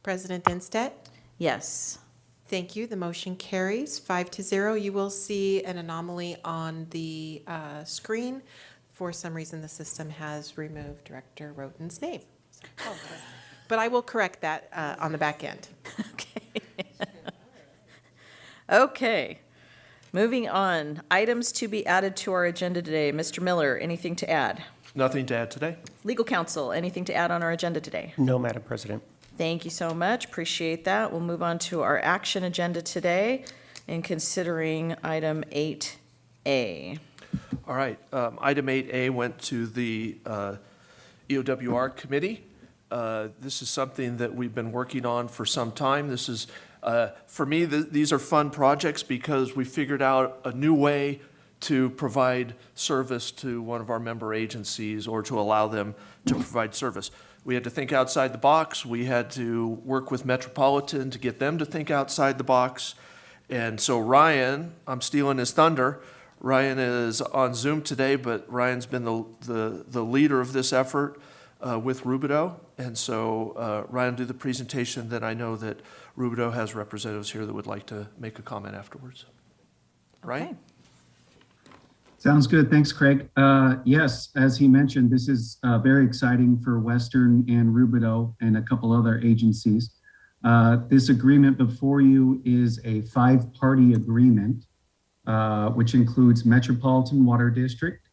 President Dinstedt? Yes. Thank you. The motion carries 5-0. You will see an anomaly on the screen. For some reason, the system has removed Director Roden's name. But I will correct that on the back end. Okay. Okay. Moving on, items to be added to our agenda today. Mr. Miller, anything to add? Nothing to add today. Legal counsel, anything to add on our agenda today? No, Madam President. Thank you so much. Appreciate that. We'll move on to our action agenda today in considering item 8A. All right, item 8A went to the EOWR committee. This is something that we've been working on for some time. This is, for me, these are fun projects because we figured out a new way to provide service to one of our member agencies or to allow them to provide service. We had to think outside the box. We had to work with Metropolitan to get them to think outside the box. And so Ryan, I'm stealing his thunder. Ryan is on Zoom today, but Ryan's been the leader of this effort with Rubidoux. And so Ryan, do the presentation. Then I know that Rubidoux has representatives here that would like to make a comment afterwards. Ryan? Okay. Sounds good. Thanks, Craig. Yes, as he mentioned, this is very exciting for Western and Rubidoux and a couple other agencies. This agreement before you is a 5-party agreement, which includes Metropolitan Water District,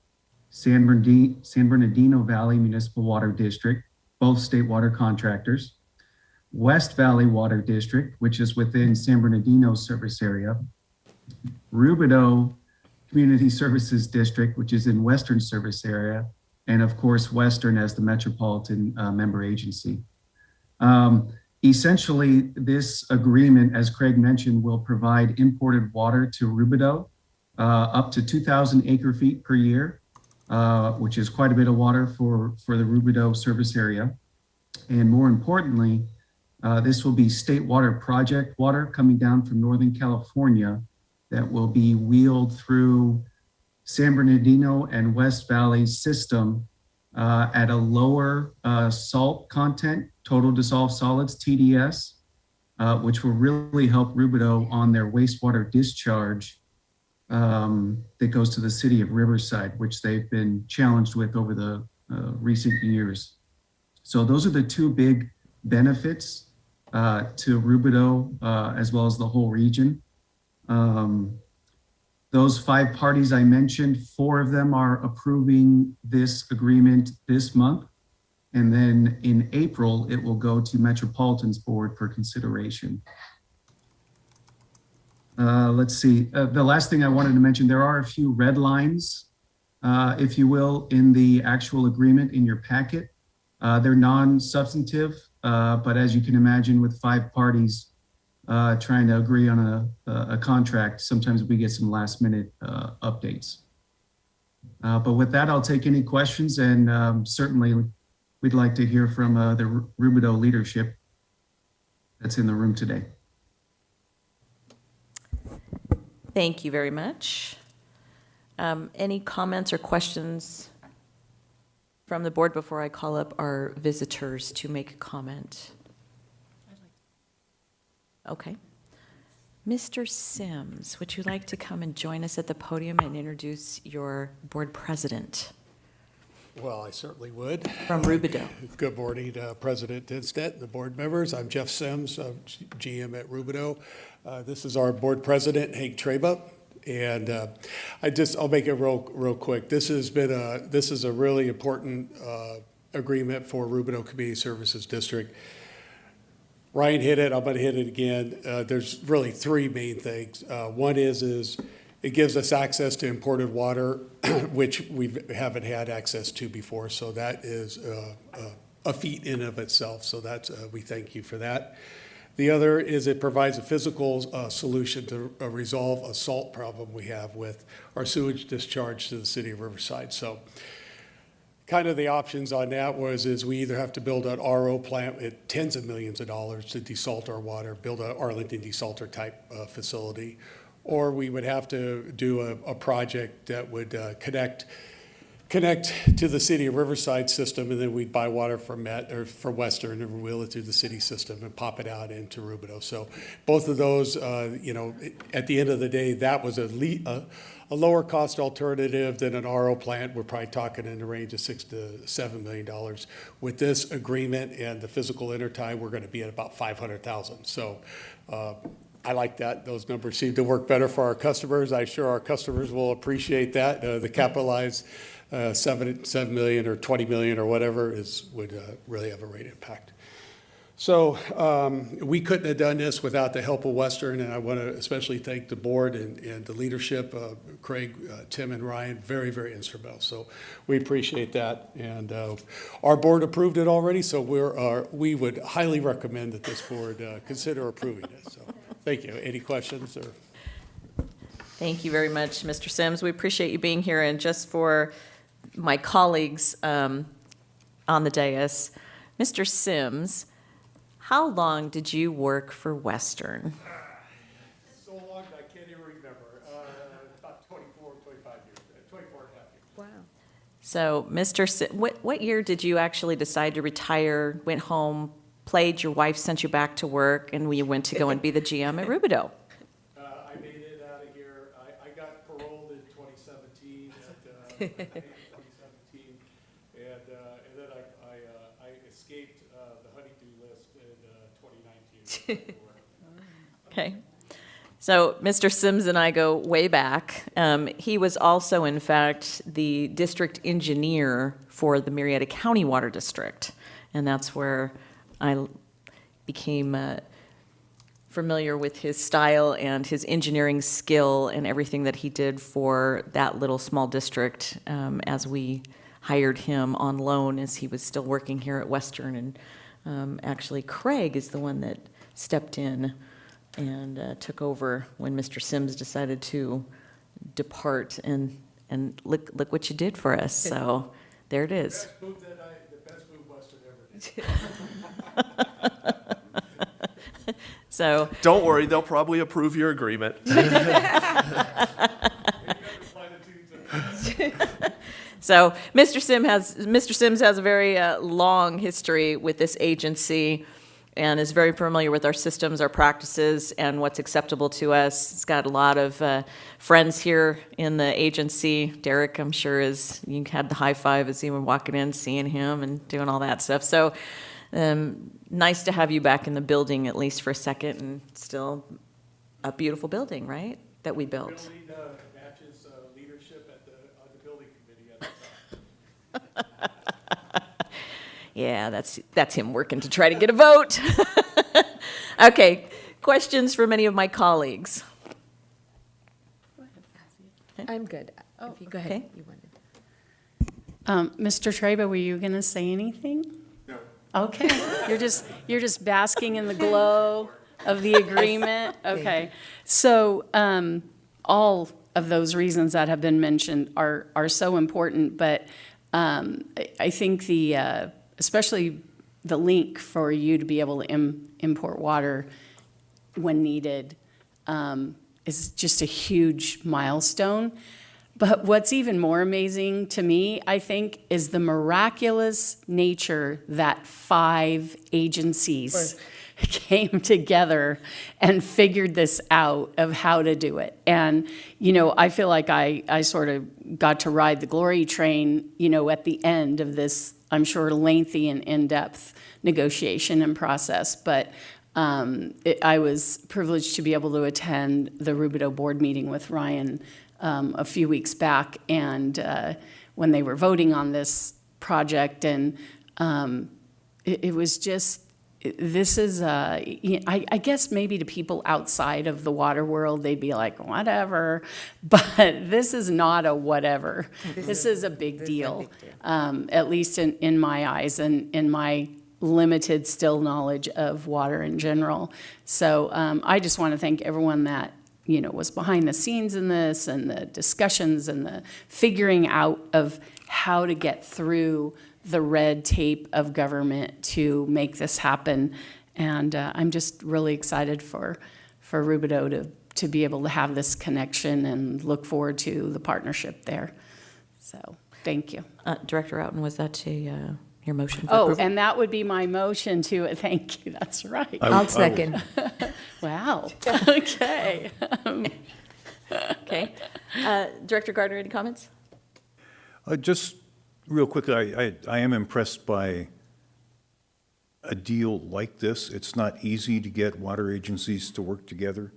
San Bernardino Valley Municipal Water District, both state water contractors, West Valley Water District, which is within San Bernardino service area, Rubidoux Community Services District, which is in Western service area, and of course, Western as the metropolitan member agency. Essentially, this agreement, as Craig mentioned, will provide imported water to Rubidoux up to 2,000 acre feet per year, which is quite a bit of water for the Rubidoux service area. And more importantly, this will be state water project water coming down from Northern California that will be wheeled through San Bernardino and West Valley system at a lower salt content, total dissolved solids, TDS, which will really help Rubidoux on their wastewater discharge that goes to the city of Riverside, which they've been challenged with over the recent years. So those are the two big benefits to Rubidoux as well as the whole region. Those 5 parties I mentioned, 4 of them are approving this agreement this month. And then in April, it will go to Metropolitan's board for consideration. Let's see. The last thing I wanted to mention, there are a few red lines, if you will, in the actual agreement in your packet. They're non-substantive, but as you can imagine, with 5 parties trying to agree on a contract, sometimes we get some last minute updates. But with that, I'll take any questions, and certainly we'd like to hear from the Rubidoux leadership that's in the room today. Thank you very much. Any comments or questions from the board before I call up our visitors to make a comment? Okay. Mr. Sims, would you like to come and join us at the podium and introduce your board president Well, I certainly would. from Rubidoux? Good morning, President Dinstead and the board members. I'm Jeff Sims, GM at Rubidoux. This is our board president, Hank Treba. And I'll make it real quick. This is a really important agreement for Rubidoux Community Services District. Ryan hit it, I'm gonna hit it again. There's really 3 main things. One is it gives us access to imported water, which we haven't had access to before. So that is a feat in of itself. So that's, we thank you for that. The other is it provides a physical solution to resolve a salt problem we have with our sewage discharge to the city of Riverside. So kind of the options on that is we either have to build an RO plant at tens of millions of dollars to desalt our water, build a Arlington desalter type facility, or we would have to do a project that would connect to the city of Riverside system, and then we'd buy water from Western and wheel it through the city system and pop it out into Rubidoux. So both of those, at the end of the day, that was a lower cost alternative than an RO plant. We're probably talking in the range of $6 to $7 million. With this agreement and the physical intertie, we're going to be at about $500,000. So I like that. Those numbers seem to work better for our customers. I'm sure our customers will appreciate that. The capitalized 7 million or 20 million or whatever would really have a great impact. So we couldn't have done this without the help of Western, and I want to especially thank the board and the leadership, Craig, Tim, and Ryan, very, very instrumental. So we appreciate that. And our board approved it already, so we would highly recommend that this board consider approving it. So thank you. Any questions? Or? Thank you very much, Mr. Sims. We appreciate you being here. And just for my colleagues on the dais, Mr. Sims, how long did you work for Western? So long that I can't even remember. About 24, 25 years, 24 and a half years. Wow. So, Mr. What year did you actually decide to retire, went home, played, your wife sent you back to work, and you went to go and be the GM at Rubidoux? I made it out of here. I got paroled in 2017 at 2017, and then I escaped the honeydew list in 2019. Okay. So Mr. Sims and I go way back. He was also, in fact, the district engineer for the Marietta County Water District, and that's where I became familiar with his style and his engineering skill and everything that he did for that little small district as we hired him on loan as he was still working here at Western. And actually, Craig is the one that stepped in and took over when Mr. Sims decided to depart. And look what you did for us. So there it is. The best move Western ever did. So Don't worry, they'll probably approve your agreement. So Mr. Sims has a very long history with this agency and is very familiar with our systems, our practices, and what's acceptable to us. He's got a lot of friends here in the agency. Derek, I'm sure, you had the high five as he was walking in, seeing him and doing all that stuff. So nice to have you back in the building, at least for a second, and still a beautiful building, right, that we built. Building matches leadership on the building committee at the time. Yeah, that's him working to try to get a vote. Okay, questions from any of my colleagues? I'm good. If you go ahead. Okay. You wanted. Mr. Treba, were you going to say anything? No. Okay, you're just basking in the glow of the agreement? Okay. So, all of those reasons that have been mentioned are so important, but I think especially the link for you to be able to import water when needed is just a huge milestone. But what's even more amazing to me, I think, is the miraculous nature that 5 agencies came together and figured this out of how to do it. And, I feel like I sort of got to ride the glory train, at the end of this, I'm sure, lengthy and in-depth negotiation and process. But I was privileged to be able to attend the Rubidoux board meeting with Ryan a few weeks back, and when they were voting on this project, and it was just, this is, I guess maybe to people outside of the water world, they'd be like, whatever, but this is not a whatever. This is a big deal, at least in my eyes and in my limited still knowledge of water in general. So I just want to thank everyone that was behind the scenes in this, and the discussions and the figuring out of how to get through the red tape of government to make this happen. And I'm just really excited for Rubidoux to be able to have this connection and look forward to the partnership there. So, thank you. Director Outen, was that your motion for Oh, approval? and that would be my motion to, thank you, that's right. I'll second. Wow, okay. Okay. Director Gardner, any comments? Just real quickly, I am impressed by a deal like this. It's not easy to get water agencies to work together.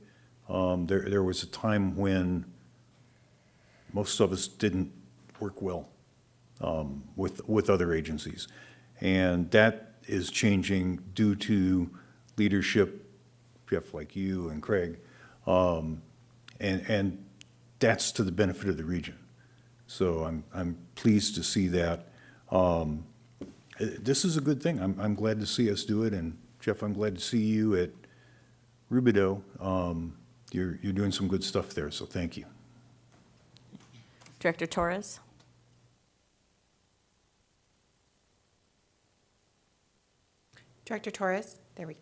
There was a time when most of us didn't work well with other agencies. And that is changing due to leadership, Jeff, like you and Craig. And that's to the benefit of the region. So I'm pleased to see that. This is a good thing. I'm glad to see us do it. And Jeff, I'm glad to see you at Rubidoux. You're doing some good stuff there, so thank you. Director Torres? Director Torres, there we go.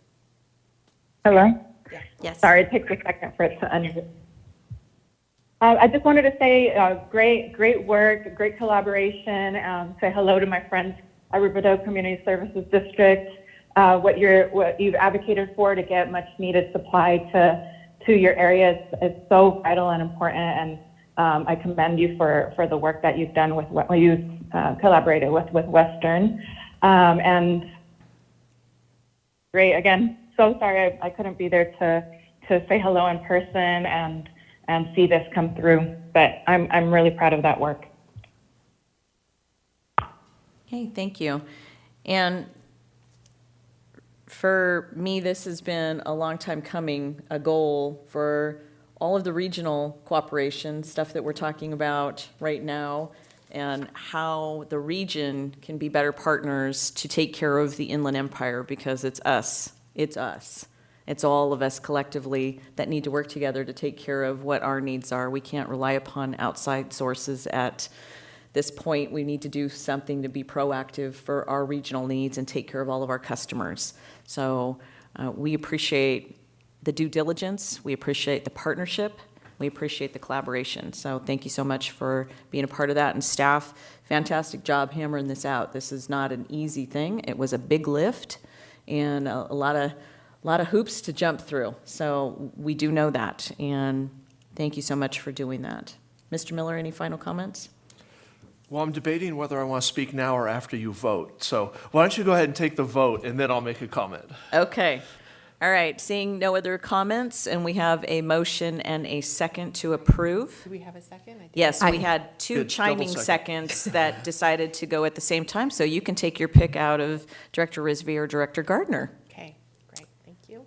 Hello? Yes. Sorry, it takes a second for it to unmute. I just wanted to say great work, great collaboration. Say hello to my friends at Rubidoux Community Services District. What you've advocated for to get much needed supply to your area is so vital and important. And I commend you for the work that you've done with what you collaborated with Western. And great again. So sorry I couldn't be there to say hello in person and see this come through, but I'm really proud of that work. Okay, thank you. And for me, this has been a long time coming, a goal for all of the regional cooperation, stuff that we're talking about right now, and how the region can be better partners to take care of the Inland Empire, because it's us. It's us. It's all of us collectively that need to work together to take care of what our needs are. We can't rely upon outside sources at this point. We need to do something to be proactive for our regional needs and take care of all of our customers. So we appreciate the due diligence. We appreciate the partnership. We appreciate the collaboration. So thank you so much for being a part of that. And staff, fantastic job hammering this out. This is not an easy thing. It was a big lift and a lot of hoops to jump through. So we do know that, and thank you so much for doing that. Mr. Miller, any final comments? Well, I'm debating whether I want to speak now or after you vote. So why don't you go ahead and take the vote, and then I'll make a comment. Okay. All right, seeing no other comments, and we have a motion and a second to approve. Do we have a second? I did. Yes, we had two Good, double chiming second. seconds that decided to go at the same time, so you can take your pick out of Director Risby or Director Gardner. Okay, great, thank you.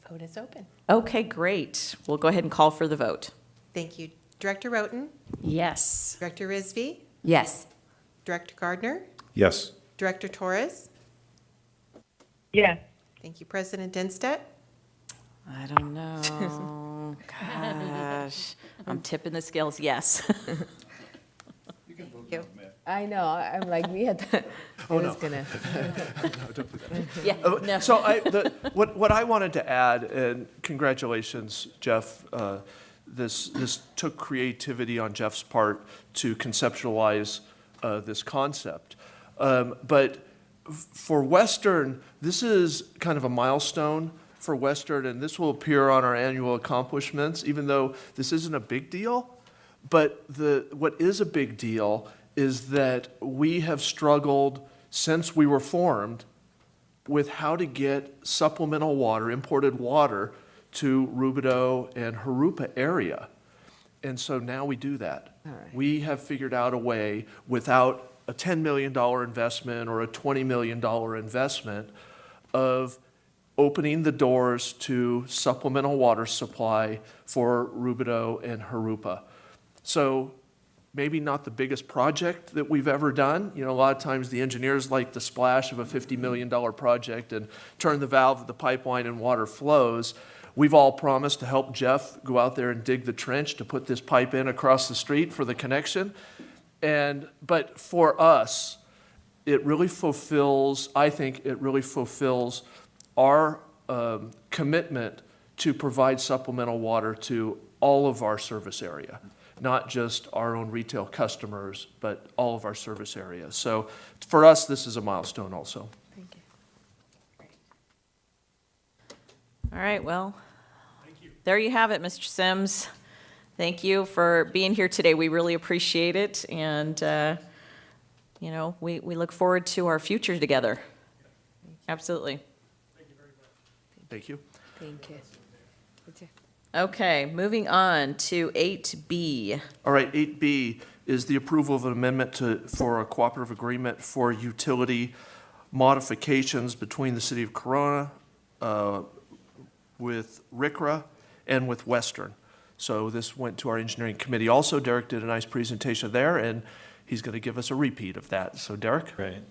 Vote is open. Okay, great. We'll go ahead and call for the vote. Thank you. Director Roten, Yes. Director Risby, Yes. Director Gardner, Yes. Director Torres. Yes. Thank you, President Dinstedt. I don't know. Gosh, I'm tipping the scales, yes. Thank you. I know, I'm like, we had to, Oh, I no. was gonna. Yeah, no. So what I wanted to add, and congratulations, Jeff, this took creativity on Jeff's part to conceptualize this concept. But for Western, this is kind of a milestone for Western, and this will appear on our annual accomplishments, even though this isn't a big deal. But what is a big deal is that we have struggled since we were formed with how to get supplemental water, imported water, to Rubidoux and Jurupa area. And so now we do that. We have figured out a way without a $10 million investment or a $20 million investment of opening the doors to supplemental water supply for Rubidoux and Jurupa. So maybe not the biggest project that we've ever done. You know, a lot of times the engineers like the splash of a $50 million project and turn the valve of the pipeline and water flows. We've all promised to help Jeff go out there and dig the trench to put this pipe in across the street for the connection. But for us, it really fulfills, I think it really fulfills our commitment to provide supplemental water to all of our service area, not just our own retail customers, but all of our service areas. So for us, this is a milestone also. Thank you. All right, well, there you have it, Mr. Sims. Thank you for being here today. We really appreciate it, and, we look forward to our future together. Absolutely. Thank you. Thank you. Okay, moving on to 8B. All right, 8B is the approval of an amendment for a cooperative agreement for utility modifications between the city of Corona, with RCRA, and with Western. So this went to our engineering committee. Also, Derek did a nice presentation there, and he's going to give us a repeat of that. So Derek? Right.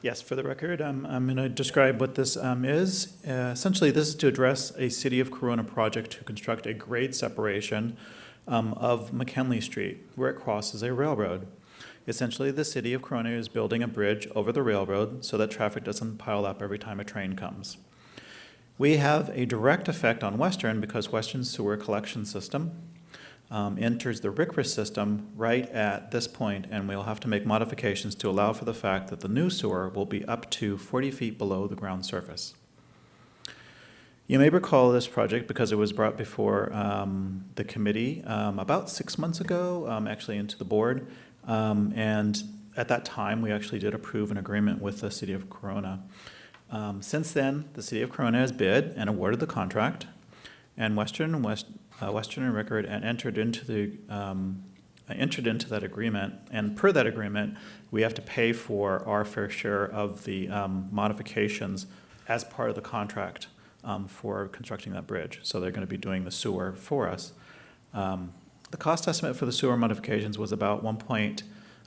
Yes, for the record, I'm going to describe what this is. Essentially, this is to address a City of Corona project to construct a grade separation of McKinley Street, where it crosses a railroad. Essentially, the City of Corona is building a bridge over the railroad so that traffic doesn't pile up every time a train comes. We have a direct effect on Western because Western's sewer collection system enters the RCRA system right at this point, and we'll have to make modifications to allow for the fact that the new sewer will be up to 40 feet below the ground surface. You may recall this project because it was brought before the committee about 6 months ago, actually into the board, and at that time we actually did approve an agreement with the City of Corona. Since then, the City of Corona has bid and awarded the contract, and Western and RCRA and entered into that agreement. And per that agreement, we have to pay for our fair share of the modifications as part of the contract for constructing that bridge. So they're going to be doing the sewer for us. The cost estimate for the sewer modifications was about a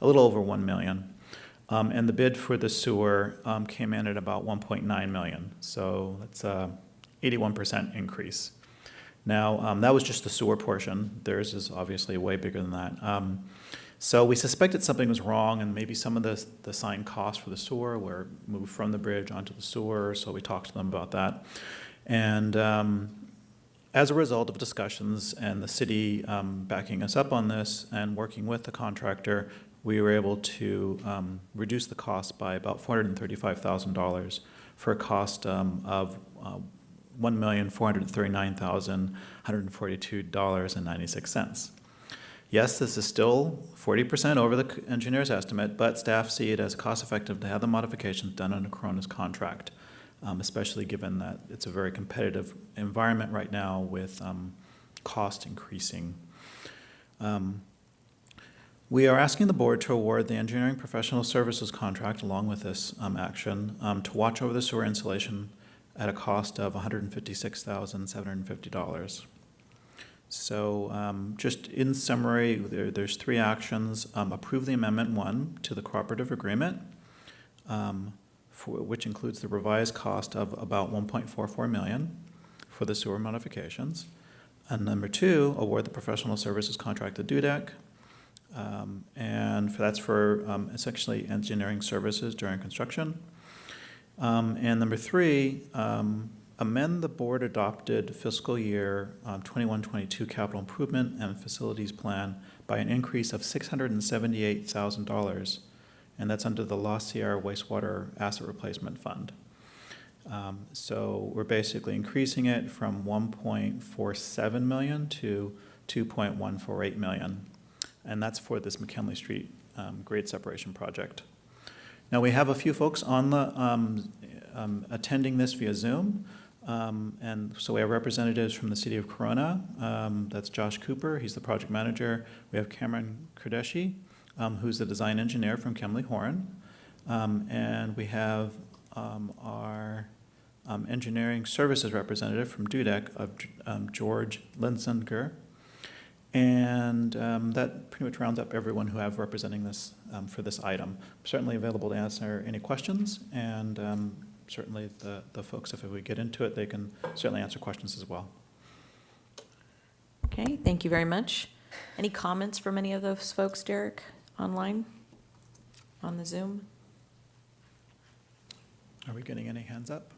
little over $1 million. And the bid for the sewer came in at about $1.9 million. So that's a 81% increase. Now, that was just the sewer portion. Theirs is obviously way bigger than that. So we suspected something was wrong, and maybe some of the signed costs for the sewer were moved from the bridge onto the sewer, so we talked to them about that. And as a result of discussions and the city backing us up on this and working with the contractor, we were able to reduce the cost by about $435,000 for a cost of $1,439,142.96. Yes, this is still 40% over the engineer's estimate, but staff see it as cost-effective to have the modifications done under Corona's contract, especially given that it's a very competitive environment right now with cost increasing. We are asking the board to award the engineering professional services contract along with this action to watch over the sewer installation at a cost of $156,750. So just in summary, there's 3 actions. Approve the Amendment 1 to the Cooperative Agreement, which includes the revised cost of about $1.44 million for the sewer modifications. And number 2, award the professional services contract to DUDEC, and that's for essentially engineering services during construction. And number 3, amend the board-adopted fiscal year 21-22 capital improvement and facilities plan by an increase of $678,000, and that's under the La Sierra Wastewater Asset Replacement Fund. So we're basically increasing it from $1.47 million to $2.148 million, and that's for this McKinley Street grade separation project. Now, we have a few folks on the attending this via Zoom, and so we have representatives from the City of Corona. That's Josh Cooper, he's the project manager. We have Cameron Kurdeshi, who's the design engineer from Kemley Horn, and we have our engineering services representative from DUDEC of George Linsinger. And that pretty much rounds up everyone who have representing this for this item. I'm certainly available to answer any questions, and certainly the folks, if we get into it, they can certainly answer questions as well. Okay, thank you very much. Any comments from any of those folks, Derek, online, on the Zoom? Are we getting any hands up?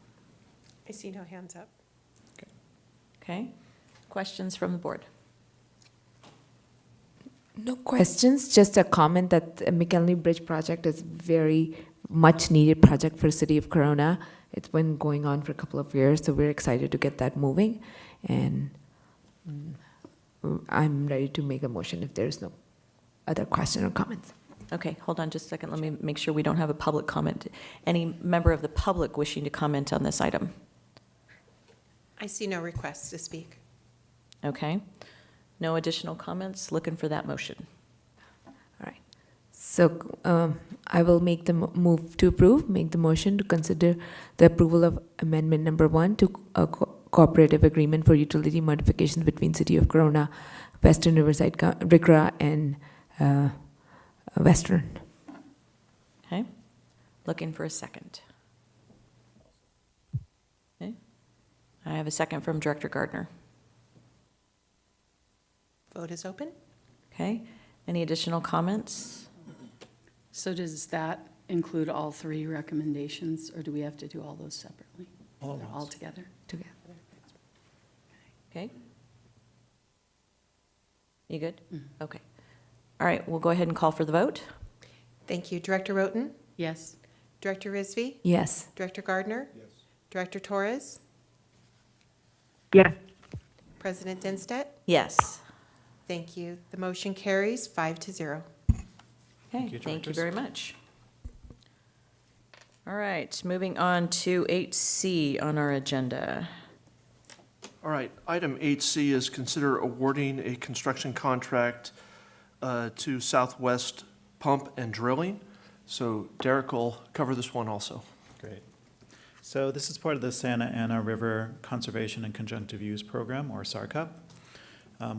I see no hands up. Okay, questions from the board? No questions, just a comment that the McKinley Bridge project is very much needed project for City of Corona. It's been going on for a couple of years, so we're excited to get that moving. And I'm ready to make a motion if there's no other question or comments. Okay, hold on just a second. Let me make sure we don't have a public comment. Any member of the public wishing to comment on this item? I see no requests to speak. Okay. No additional comments? Looking for that motion. All right. So I will make the move to approve, make the motion to consider the approval of amendment number 1 to a cooperative agreement for utility modifications between City of Corona, Western Riverside, RCRA, and Western. Okay. Looking for a second. Okay. I have a second from Director Gardner. Vote is open. Okay. Any additional comments? So does that include all 3 recommendations, or do we have to do all those separately? All together? Together. Okay. You good? Okay. All right, we'll go ahead and call for the vote. Thank you. Director Roten? Yes. Director Rizvi? Yes. Director Gardner? Yes. Director Torres? Yes. President Dinstedt? Yes. Thank you. The motion carries 5-0. Okay, you, thank you directors. very much. All right, moving on to 8C on our agenda. All right, item 8C is consider awarding a construction contract to Southwest Pump and Drilling. So Derek will cover this one also. Great. So this is part of the Santa Ana River Conservation and Conjunctive Use Program, or SARCUP.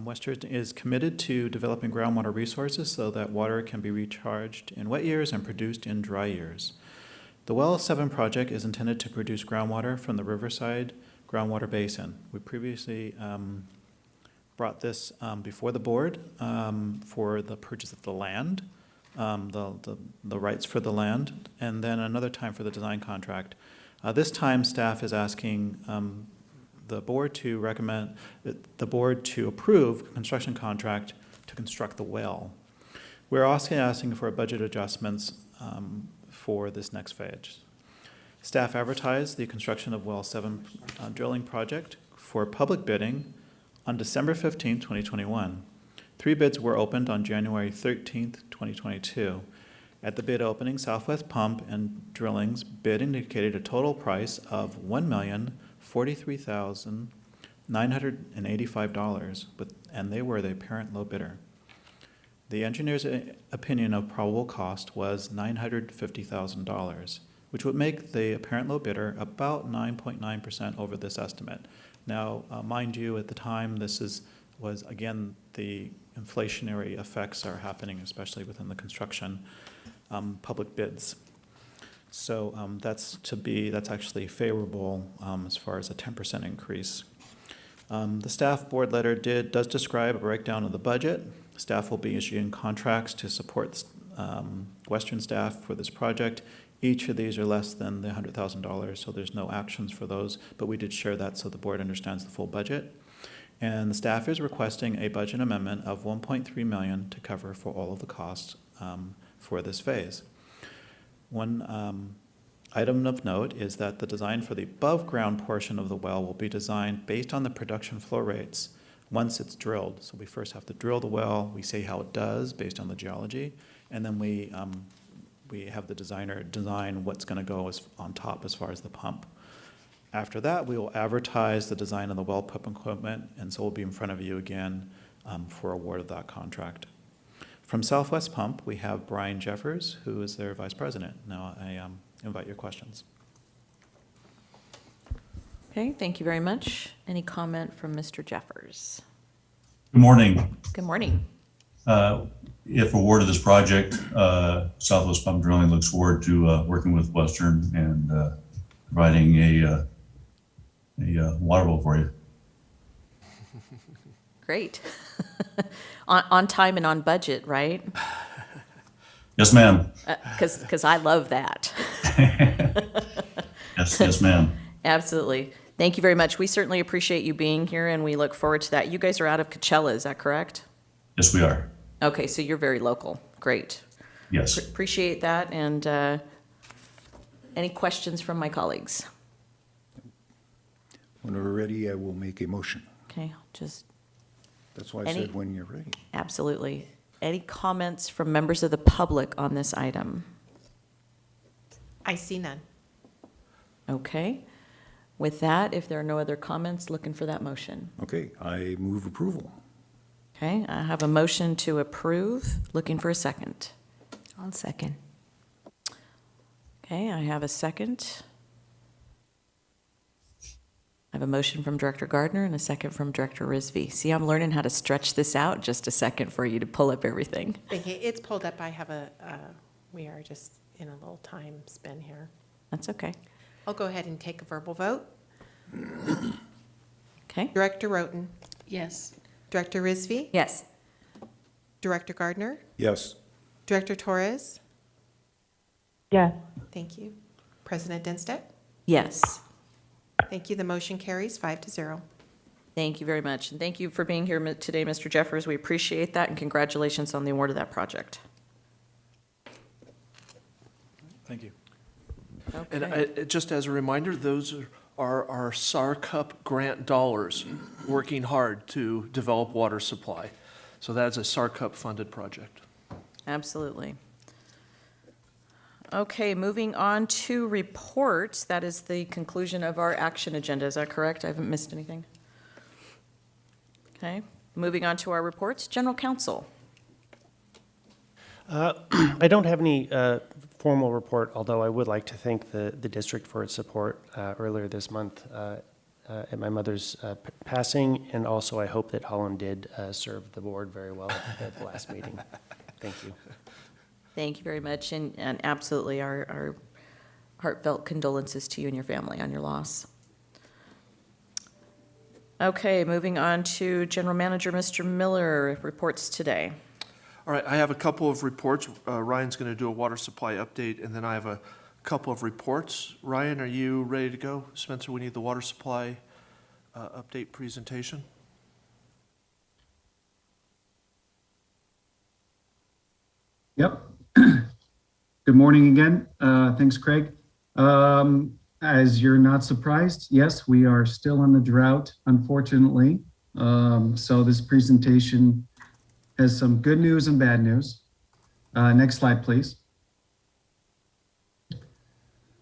Western is committed to developing groundwater resources so that water can be recharged in wet years and produced in dry years. The Well 7 project is intended to produce groundwater from the Riverside groundwater basin. We previously brought this before the board for the purchase of the land, the rights for the land, and then another time for the design contract. This time, staff is asking the board to approve a construction contract to construct the well. We're also asking for budget adjustments for this next phase. Staff advertised the construction of Well 7 drilling project for public bidding on December 15, 2021. 3 bids were opened on January 13, 2022. At the bid opening, Southwest Pump and Drilling's bid indicated a total price of $1,043,985, and they were the apparent low bidder. The engineer's opinion of probable cost was $950,000, which would make the apparent low bidder about 9.9% over this estimate. Now, mind you, at the time, was again, the inflationary effects are happening, especially within the construction public bids. So that's actually favorable as far as a 10% increase. The staff board letter does describe a breakdown of the budget. Staff will be issuing contracts to support Western staff for this project. Each of these are less than the $100,000, so there's no actions for those, but we did share that so the board understands the full budget. And the staff is requesting a budget amendment of $1.3 million to cover for all of the costs for this phase. One item of note is that the design for the above-ground portion of the well will be designed based on the production flow rates once it's drilled. So we first have to drill the well, we see how it does based on the geology, and then we have the designer design what's going to go on top as far as the pump. After that, we will advertise the design of the well pump equipment, and so we'll be in front of you again for award of that contract. From Southwest Pump, we have Brian Jeffers, who is their vice president. Now I invite your questions. Okay, thank you very much. Any comment from Mr. Jeffers? Good morning. Good morning. If awarded this project, Southwest Pump Drilling looks forward to working with Western and providing a water well for you. Great. On time and on budget, right? Yes, ma'am. Because I love that. Yes, ma'am. Absolutely. Thank you very much. We certainly appreciate you being here, and we look forward to that. You guys are out of Coachella, is that correct? Yes, we are. Okay, so you're very local. Great. Yes. Appreciate that. And any questions from my colleagues? When we're ready, I will make a motion. Okay, just That's why I Any- said when you're ready. absolutely. any comments from members of the public on this item? I see none. Okay. With that, if there are no other comments, looking for that motion. Okay, I move approval. Okay, I have a motion to approve, looking for a second. I'll second. Okay, I have a second. I have a motion from Director Gardner and a second from Director Rizvi. See, I'm learning how to stretch this out just a second for you to pull up everything. Thank you. It's pulled up. I have we are just in a little time spin here. That's okay. I'll go ahead and take a verbal vote. Okay, Director Roten, Yes. Director Rizvi, Yes. Director Gardner, Yes. Director Torres. Yes. Thank you. President Denstedt. yes. Thank you. The motion carries 5-0. Thank you very much. And thank you for being here today, Mr. Jeffers. We appreciate that, and congratulations on the award of that project. Thank you. And Okay. just as a reminder, those are our SAR Cup grant dollars, working hard to develop water supply. So that's a SAR Cup funded project. Absolutely. Okay, moving on to reports. That is the conclusion of our action agenda. Is that correct? I haven't missed anything. Okay, moving on to our reports. General Counsel. I don't have any formal report, although I would like to thank the district for its support earlier this month at my mother's passing, and also I hope that Holland did serve the board very well at the last meeting. Thank you. Thank you very much, and absolutely our heartfelt condolences to you and your family on your loss. Okay, moving on to General Manager Mr. Miller, reports today. All right, I have a couple of reports. Ryan's going to do a water supply update, and then I have a couple of reports. Ryan, are you ready to go? Spencer, we need the water supply update presentation. Yep. Good morning again. Thanks, Craig. As you're not surprised, yes, we are still in the drought, unfortunately. So this presentation has some good news and bad news. Next slide, please.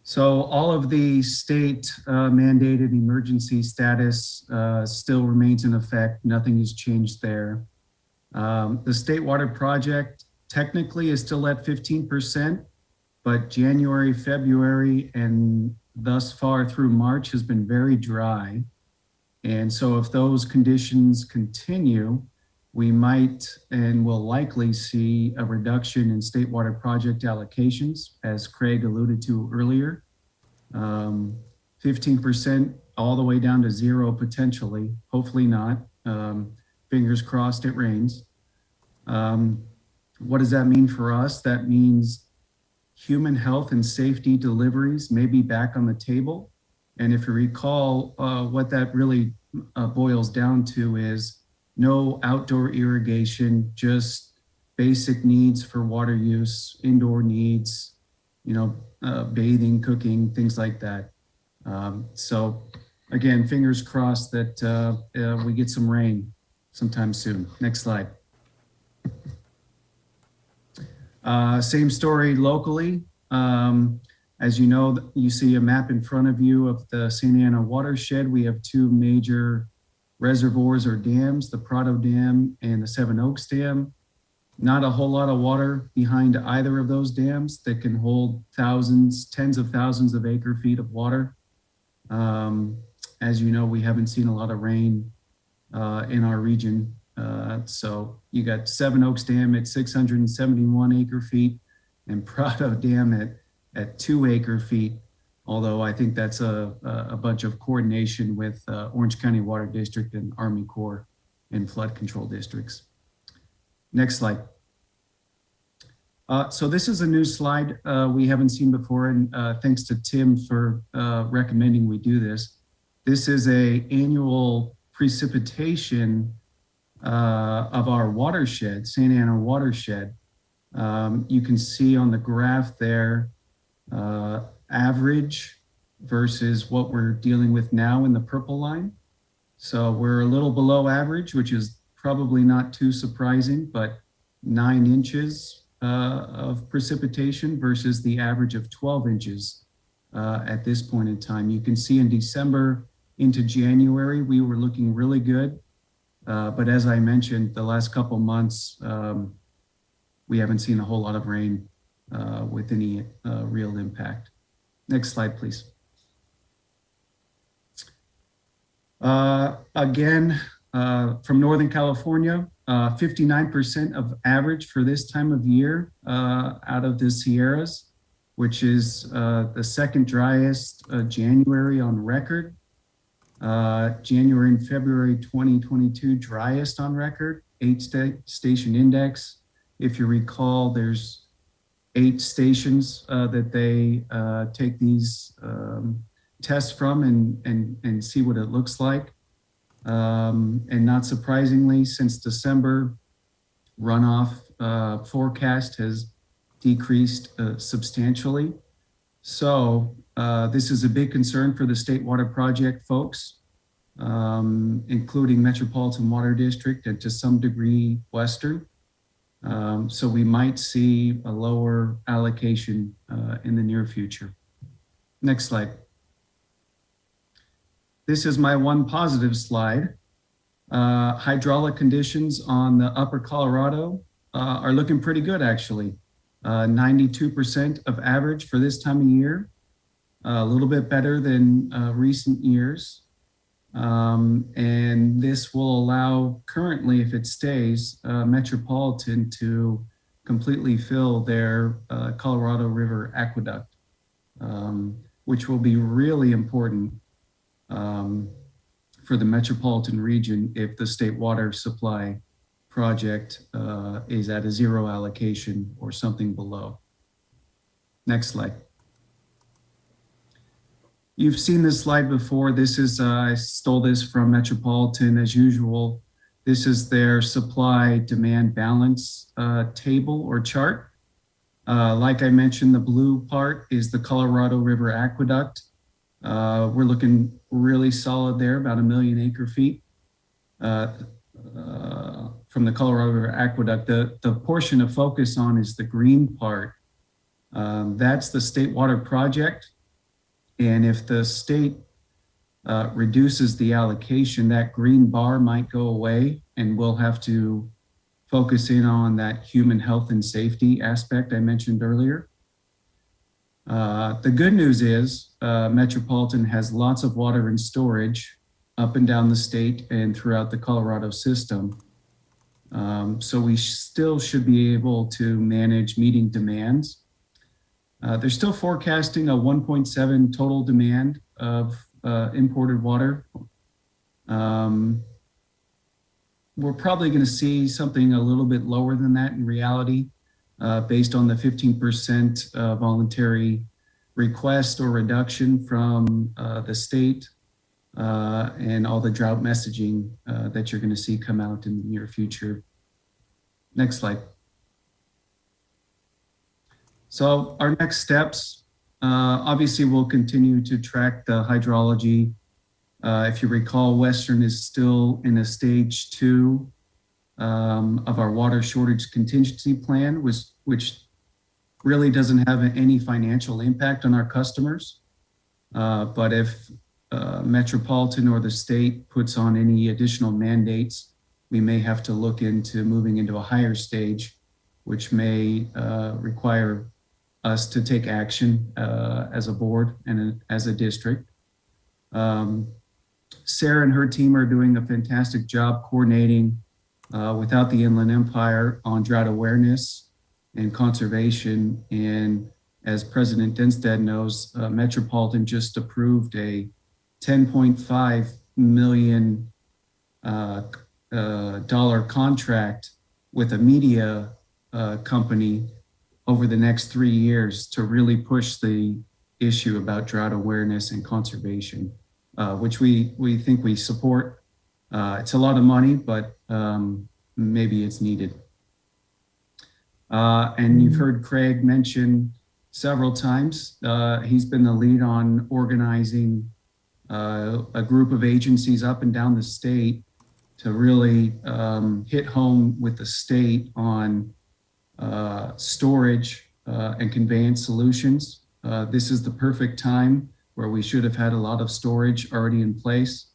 So all of the state mandated emergency status still remains in effect. Nothing has changed there. The state water project technically is still at 15%, but January, February, and thus far through March has been very dry. And so if those conditions continue, we might and will likely see a reduction in state water project allocations, as Craig alluded to earlier. 15% all the way down to 0 potentially, hopefully not. Fingers crossed it rains. What does that mean for us? That means human health and safety deliveries may be back on the table. And if you recall, what that really boils down to is no outdoor irrigation, just basic needs for water use, indoor needs, bathing, cooking, things like that. So again, fingers crossed that we get some rain sometime soon. Next slide. Same story locally. As you know, you see a map in front of you of the Santa Ana watershed. We have two major reservoirs or dams, the Prado Dam and the Seven Oaks Dam. Not a whole lot of water behind either of those dams that can hold thousands, tens of thousands of acre feet of water. As you know, we haven't seen a lot of rain in our region. So you got Seven Oaks Dam at 671 acre feet and Prado Dam at 2 acre feet. Although I think that's a bunch of coordination with Orange County Water District and Army Corps and flood control districts. Next slide. So this is a new slide we haven't seen before, and thanks to Tim for recommending we do this. This is an annual precipitation of our watershed, Santa Ana watershed. You can see on the graph there, average versus what we're dealing with now in the purple line. So we're a little below average, which is probably not too surprising, but 9 inches of precipitation versus the average of 12 inches at this point in time. You can see in December into January, we were looking really good. But as I mentioned, the last couple months, we haven't seen a whole lot of rain with any real impact. Next slide, please. Again, from Northern California, 59% of average for this time of year out of the Sierras, which is the second driest January on record. January and February 2022 driest on record, 8 station index. If you recall, there's 8 stations that they take these tests from and see what it looks like. And not surprisingly, since December, runoff forecast has decreased substantially. So this is a big concern for the State Water Project folks, including Metropolitan Water District and to some degree Western. So we might see a lower allocation in the near future. Next slide. This is my one positive slide. Hydraulic conditions on the upper Colorado are looking pretty good, actually. 92% of average for this time of year, a little bit better than recent years. And this will allow currently, if it stays, Metropolitan to completely fill their Colorado River aqueduct, which will be really important for the metropolitan region if the state water supply project is at a 0 allocation or something below. Next slide. You've seen this slide before. This is, I stole this from Metropolitan as usual. This is their supply demand balance table or chart. Like I mentioned, the blue part is the Colorado River Aqueduct. We're looking really solid there, about 1 million acre feet from the Colorado River Aqueduct. The portion of focus on is the green part. That's the state water project. And if the state reduces the allocation, that green bar might go away and we'll have to focus in on that human health and safety aspect I mentioned earlier. The good news is Metropolitan has lots of water in storage up and down the state and throughout the Colorado system. So we still should be able to manage meeting demands. They're still forecasting a 1.7 total demand of imported water. We're probably going to see something a little bit lower than that in reality, based on the 15% voluntary request or reduction from the state and all the drought messaging that you're going to see come out in the near future. Next slide. So our next steps, obviously we'll continue to track the hydrology. If you recall, Western is still in a stage 2 of our water shortage contingency plan, which really doesn't have any financial impact on our customers. But if Metropolitan or the state puts on any additional mandates, we may have to look into moving into a higher stage, which may require us to take action as a board and as a district. Sarah and her team are doing a fantastic job coordinating without the Inland Empire on drought awareness and conservation. And as President Denstead knows, Metropolitan just approved a $10.5 million dollar contract with a media company over the next 3 years to really push the issue about drought awareness and conservation, which we think we support. It's a lot of money, but maybe it's needed. And you've heard Craig mention several times, he's been the lead on organizing a group of agencies up and down the state really hit home with the state on storage and conveyance solutions. This is the perfect time where we should have had a lot of storage already in place.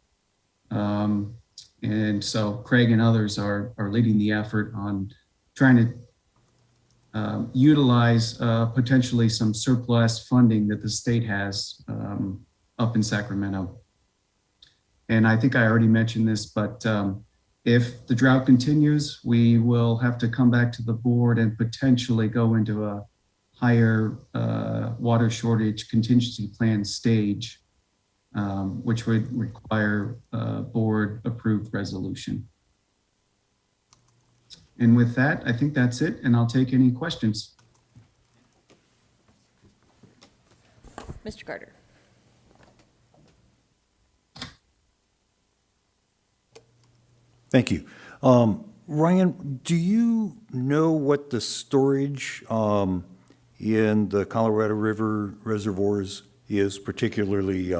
And so Craig and others are leading the effort on trying to utilize potentially some surplus funding that the state has up in Sacramento. And I think I already mentioned this, but if the drought continues, we will have to come back to the board and potentially go into a higher water shortage contingency plan stage, which would require a board-approved resolution. And with that, I think that's it, and I'll take any questions. Mr. Carter. Thank you. Ryan, do you know what the storage in the Colorado River reservoirs is, particularly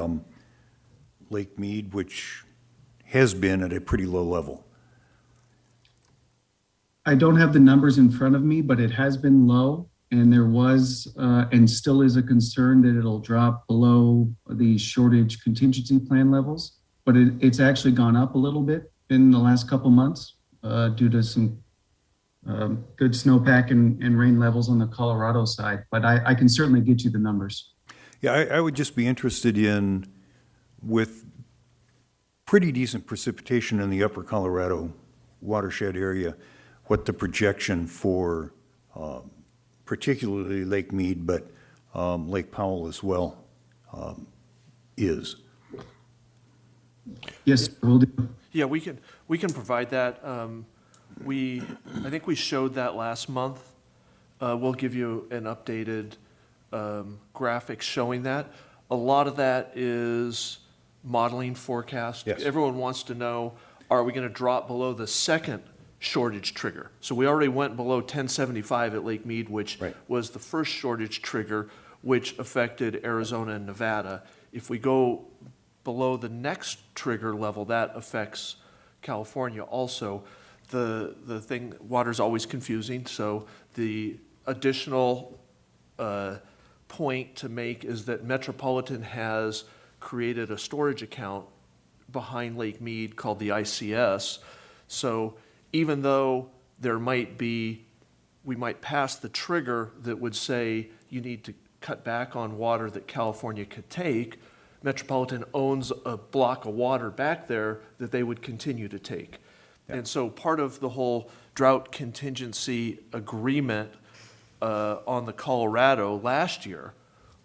Lake Mead, which has been at a pretty low level? I don't have the numbers in front of me, but it has been low, and there was and still is a concern that it'll drop below the shortage contingency plan levels, but it's actually gone up a little bit in the last couple months due to some good snowpack and rain levels on the Colorado side, but I can certainly get you the numbers. Yeah, I would just be interested in, with pretty decent precipitation in the upper Colorado watershed area, what the projection for particularly Lake Mead, but Lake Powell as well is. Yes, we'll do. Yeah, we can provide that. I think we showed that last month. We'll give you an updated graphic showing that. A lot of that is modeling forecast. Yes. Everyone wants to know, are we going to drop below the second shortage trigger? So we already went below 1075 at Lake Mead, which was the first shortage trigger, which affected Arizona and Nevada. If we go below the next trigger level, that affects California also. The thing, water's always confusing, so the additional point to make is that Metropolitan has created a storage account behind Lake Mead called the ICS. So even though we might pass the trigger that would say you need to cut back on water that California could take, Metropolitan owns a block of water back there that they would continue to take. Yeah. And so part of the whole drought contingency agreement on the Colorado last year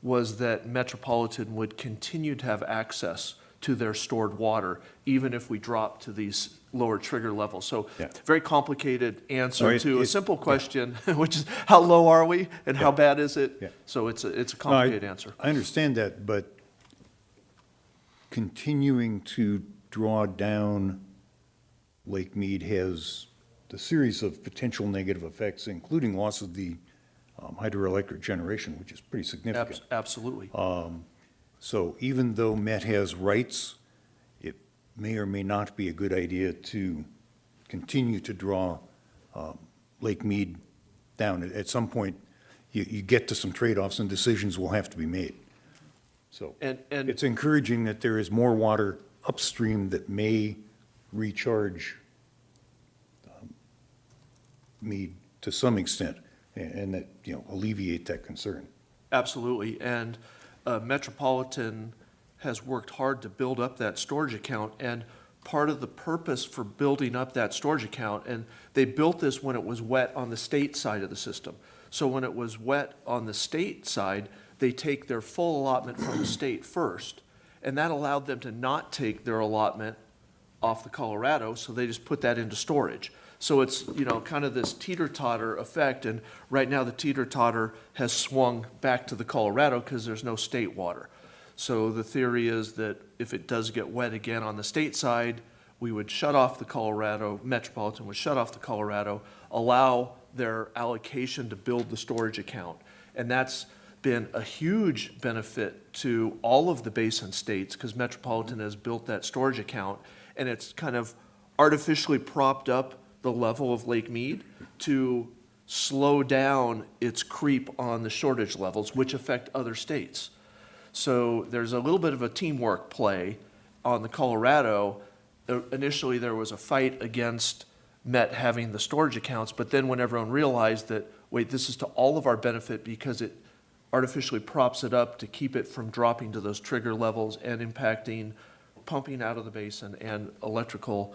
was that Metropolitan would continue to have access to their stored water, even if we drop to these lower trigger levels. So very complicated answer to a simple question, which is how low are we and how bad is it? Yeah. So it's a complicated answer. I understand that, but continuing to draw down Lake Mead has the series of potential negative effects, including loss of the hydroelectric generation, which is pretty significant. Absolutely. So even though Met has rights, it may or may not be a good idea to continue to draw Lake Mead down. At some point, you get to some trade-offs and decisions will have to be made. So and it's encouraging that there is more water upstream that may recharge Mead to some extent, and that, alleviate that concern. Absolutely, and Metropolitan has worked hard to build up that storage account, and part of the purpose for building up that storage account, and they built this when it was wet on the state side of the system. So when it was wet on the state side, they take their full allotment from the state first, and that allowed them to not take their allotment off the Colorado, so they just put that into storage. So it's, kind of this teeter-totter effect, and right now the teeter-totter has swung back to the Colorado because there's no state water. So the theory is that if it does get wet again on the state side, we would shut off the Colorado, Metropolitan would shut off the Colorado, allow their allocation to build the storage account. And that's been a huge benefit to all of the basin states because Metropolitan has built that storage account, and it's kind of artificially propped up the level of Lake Mead to slow down its creep on the shortage levels, which affect other states. So there's a little bit of a teamwork play on the Colorado. Initially, there was a fight against Met having the storage accounts, but then when everyone realized that, wait, this is to all of our benefit because it artificially props it up to keep it from dropping to those trigger levels and impacting pumping out of the basin and electrical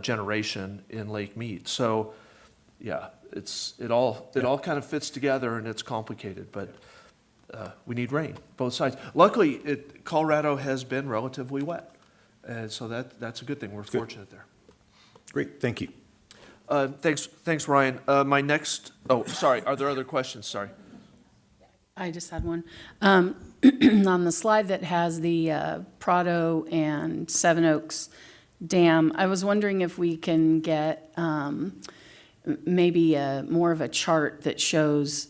generation in Lake Mead. So, yeah, it all kind of fits together and it's complicated, but we need rain, both sides. Luckily, Colorado has been relatively wet, and so that's a good thing. We're fortunate there. Great, thank you. Thanks, Ryan. Sorry, are there other questions? Sorry. I just had one. On the slide that has the Prado and Seven Oaks Dam, I was wondering if we can get maybe more of a chart that shows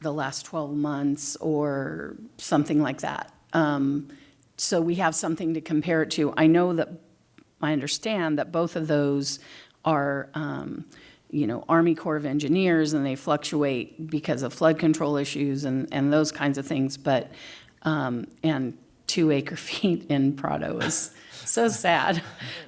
the last 12 months or something like that. So we have something to compare it to. I understand that both of those are Army Corps of Engineers, and they fluctuate because of flood control issues and those kinds of things, but, and 2 acre-feet in Prado is so sad.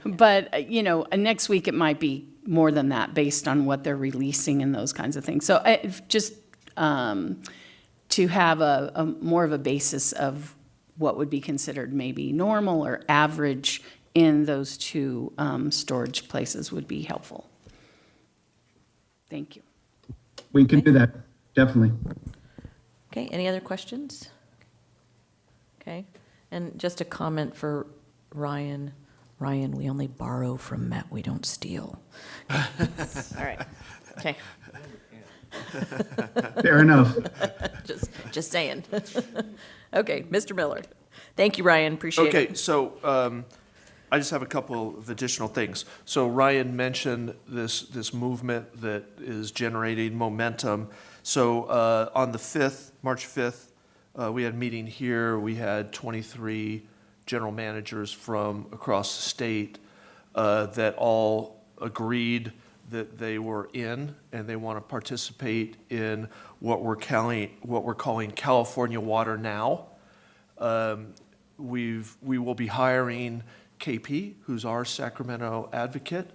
But, next week it might be more than that based on what they're releasing and those kinds of things. So just to have a more of a basis of what would be considered maybe normal or average in those 2 storage places would be helpful. Thank you. We can do that, definitely. Okay, any other questions? Okay, and just a comment for Ryan. Ryan, we only borrow from Met, we don't steal. All right, okay. Fair enough. Just saying. Okay, Mr. Miller. Thank you, Ryan, appreciate it. Okay, so I just have a couple of additional things. So Ryan mentioned this movement that is generating momentum. So on the 5th, March 5th, we had a meeting here. We had 23 general managers from across the state that all agreed that they were in and they want to participate in what we're calling California Water Now. We will be hiring KP, who's our Sacramento advocate.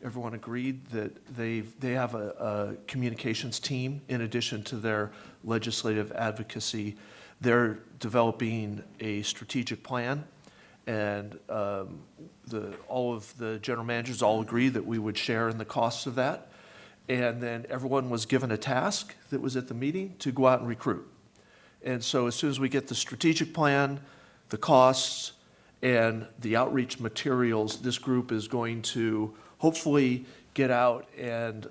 Everyone agreed that they have a communications team in addition to their legislative advocacy. They're developing a strategic plan, and all of the general managers all agree that we would share in the costs of that. And then everyone was given a task that was at the meeting to go out and recruit. And so as soon as we get the strategic plan, the costs, and the outreach materials, this group is going to hopefully get out and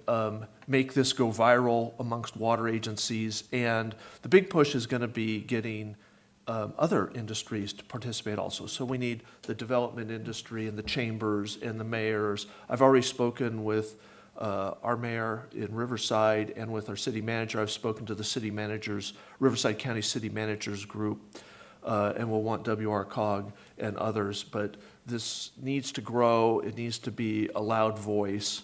make this go viral amongst water agencies. And the big push is going to be getting other industries to participate also. So we need the development industry and the chambers and the mayors. I've already spoken with our mayor in Riverside and with our city manager. I've spoken to the city managers, Riverside County City Managers Group, and we'll want WRCOG and others. But this needs to grow. It needs to be a loud voice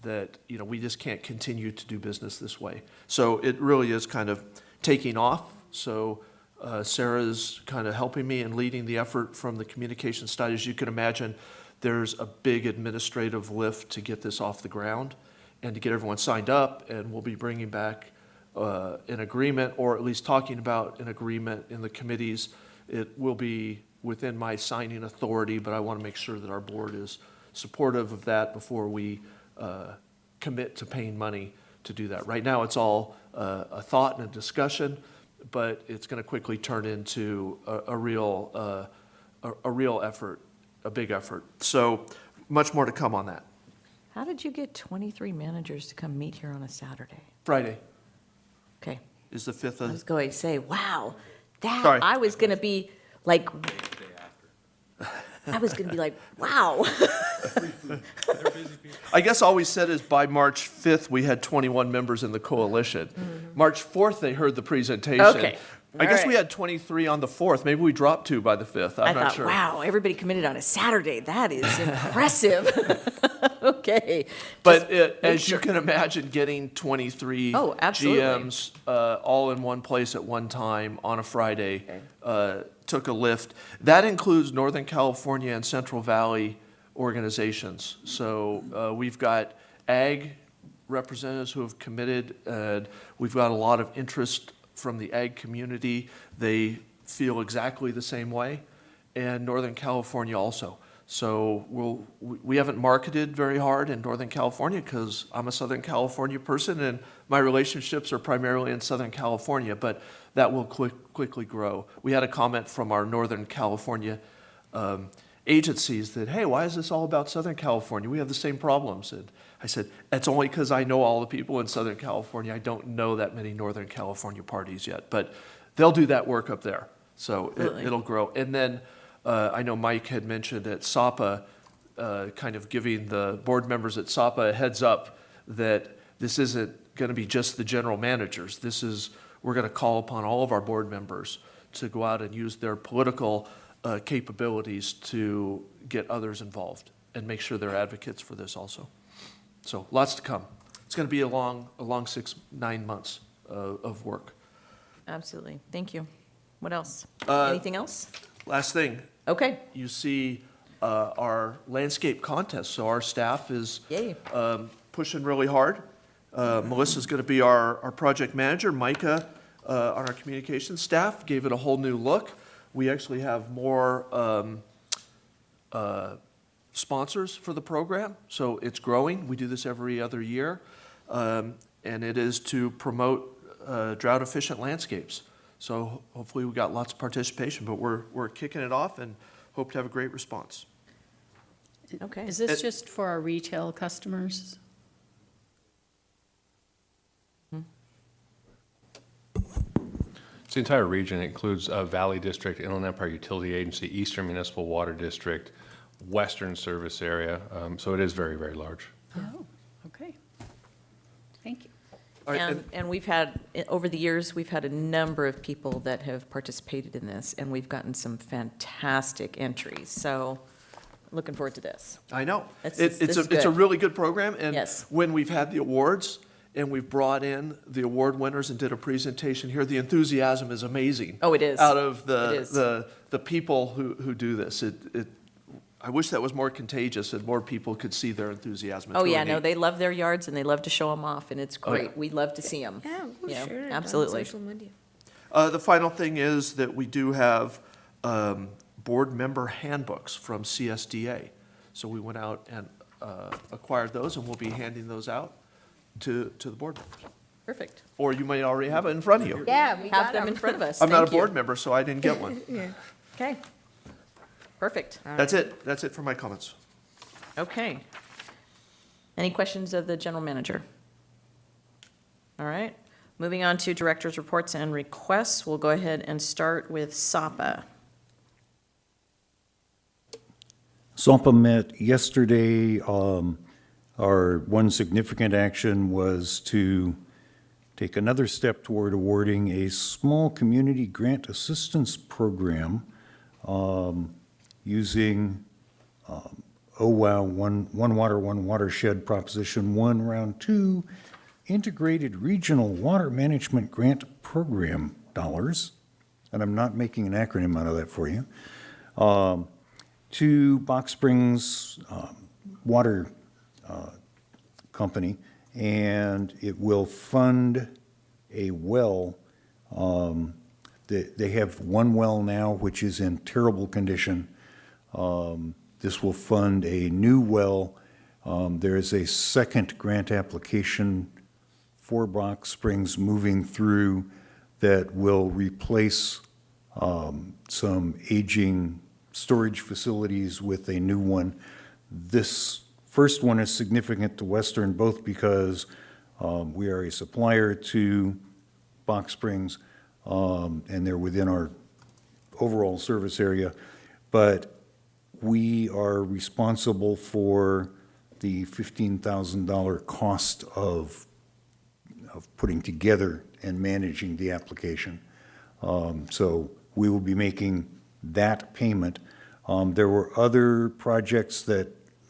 that, we just can't continue to do business this way. So it really is kind of taking off. So Sarah's kind of helping me and leading the effort from the communication side. As you can imagine, there's a big administrative lift to get this off the ground and to get everyone signed up, and we'll be bringing back an agreement, or at least talking about an agreement in the committees. It will be within my signing authority, but I want to make sure that our board is supportive of that before we commit to paying money to do that. Right now, it's all a thought and a discussion, but it's going to quickly turn into a real effort, a big effort. So much more to come on that. How did you get 23 managers to come meet here on a Saturday? Friday Okay, is the 5th I of. was going to say, wow, Sorry. I was going to be like, I was going to be like, wow. I guess all we said is by March 5th, we had 21 members in the coalition. March 4th, they heard the presentation. Okay. I guess All we right. had 23 on the 4th. Maybe we dropped 2 by the 5th. I I'm not thought, sure. wow, everybody committed on a Saturday. That is impressive. Okay. But Just make as sure. you can imagine, getting 23 Oh, absolutely. GMs all in one place at one time on a Friday took a lift. That includes Northern California and Central Valley organizations. So we've got ag representatives who have committed, and we've got a lot of interest from the ag community. They feel exactly the same way, and Northern California also. So we haven't marketed very hard in Northern California because I'm a Southern California person and my relationships are primarily in Southern California, but that will quickly grow. We had a comment from our Northern California agencies that, hey, why is this all about Southern California? We have the same problems. And I said, it's only because I know all the people in Southern California. I don't know that many Northern California parties yet, but they'll do that work up there. So it'll grow. And then I know Mike had mentioned at SAPA, kind of giving the board members at SAPA a heads up that this isn't going to be just the general managers. We're going to call upon all of our board members to go out and use their political capabilities to get others involved and make sure they're advocates for this also. So lots to come. It's going to be a long 6-9 months of work. Absolutely. Thank you. What else? Uh, Anything else? Last thing, Okay. you see our landscape contest. So our staff is Yay. pushing really hard. Melissa's going to be our project manager. Micah on our communications staff gave it a whole new look. We actually have more sponsors for the program, so it's growing. We do this every other year, and it is to promote drought-efficient landscapes. So hopefully we got lots of participation, but we're kicking it off and hope to have a great response. Okay. Is this just for our retail customers? It's the entire region. It includes Valley District, Inland Empire Utility Agency, Eastern Municipal Water District, Western Service Area. So it is very, very large. Oh, okay. Thank you. All right, And we've had, over the years, we've had a number of people that have participated in this, and we've gotten some fantastic entries. So looking forward to this. I know. This It's is a good. really good program, and Yes. when we've had the awards and we've brought in the award winners and did a presentation here, the enthusiasm is amazing. Oh, it is. Out of It is. the people who do this. I wish that was more contagious and more people could see their enthusiasm. It's Oh, really yeah, no, neat. they love their yards and they love to show them off, and it's Oh, yeah. great. We love to see them. Yeah, Yeah, sure. absolutely. Social media. The final thing is that we do have board member handbooks from CSDA. So we went out and acquired those, and we'll be handing those out to the board members. Perfect. Or you may already have it in front of you. Yeah, we Have them in front of us. I'm not a Thank you. board member, so I didn't get one. Okay. Perfect. That's it. That's it for my comments. Okay. Any questions of the general manager? All right. Moving on to directors' reports and requests, we'll go ahead and start with SAPA. SAPA met yesterday. Our one significant action was to take another step toward awarding a small community grant assistance program using OWOW, One Water, One Watershed Proposition 1, Round 2, Integrated Regional Water Management Grant Program dollars, and I'm not making an acronym out of that for you, to Box Springs Water Company, and it will fund a well. They have one well now, which is in terrible condition. This will fund a new well. There is a second grant application for Box Springs moving through that will replace some aging storage facilities with a new one. This first one is significant to Western, both because we are a supplier to Box Springs, and they're within our overall service area. But we are responsible for the $15,000 cost of putting together and managing the application. So we will be making that payment. There were other projects that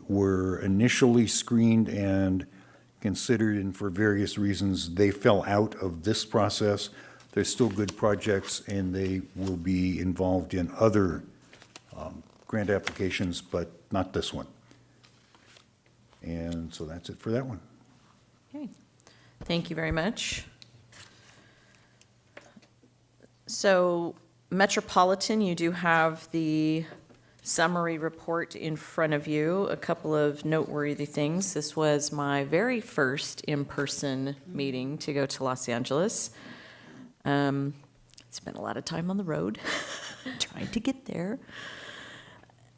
were initially screened and considered, and for various reasons, they fell out of this process. They're still good projects, and they will be involved in other grant applications, but not this one. And so that's it for that one. Okay, thank you very much. So Metropolitan, you do have the summary report in front of you. A couple of noteworthy things. This was my very first in-person meeting to go to Los Angeles. Spent a lot of time on the road trying to get there.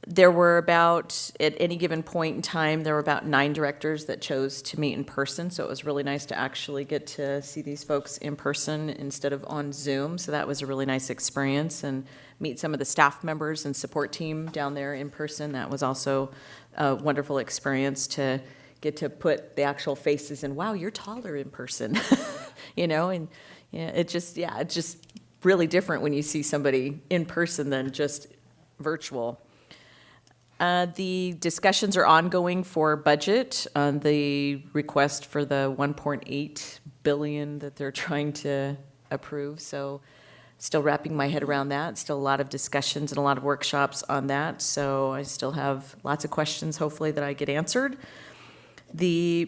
There were about, at any given point in time, there were about 9 directors that chose to meet in person, so it was really nice to actually get to see these folks in person instead of on Zoom, so that was a really nice experience, and meet some of the staff members and support team down there in person. That was also a wonderful experience to get to put the actual faces and, wow, you're taller in person, you know, and it's just really different when you see somebody in person than just virtual. The discussions are ongoing for budget on the request for the $1.8 billion that they're trying to approve. So still wrapping my head around that. Still a lot of discussions and a lot of workshops on that. So I still have lots of questions, hopefully, that I get answered. The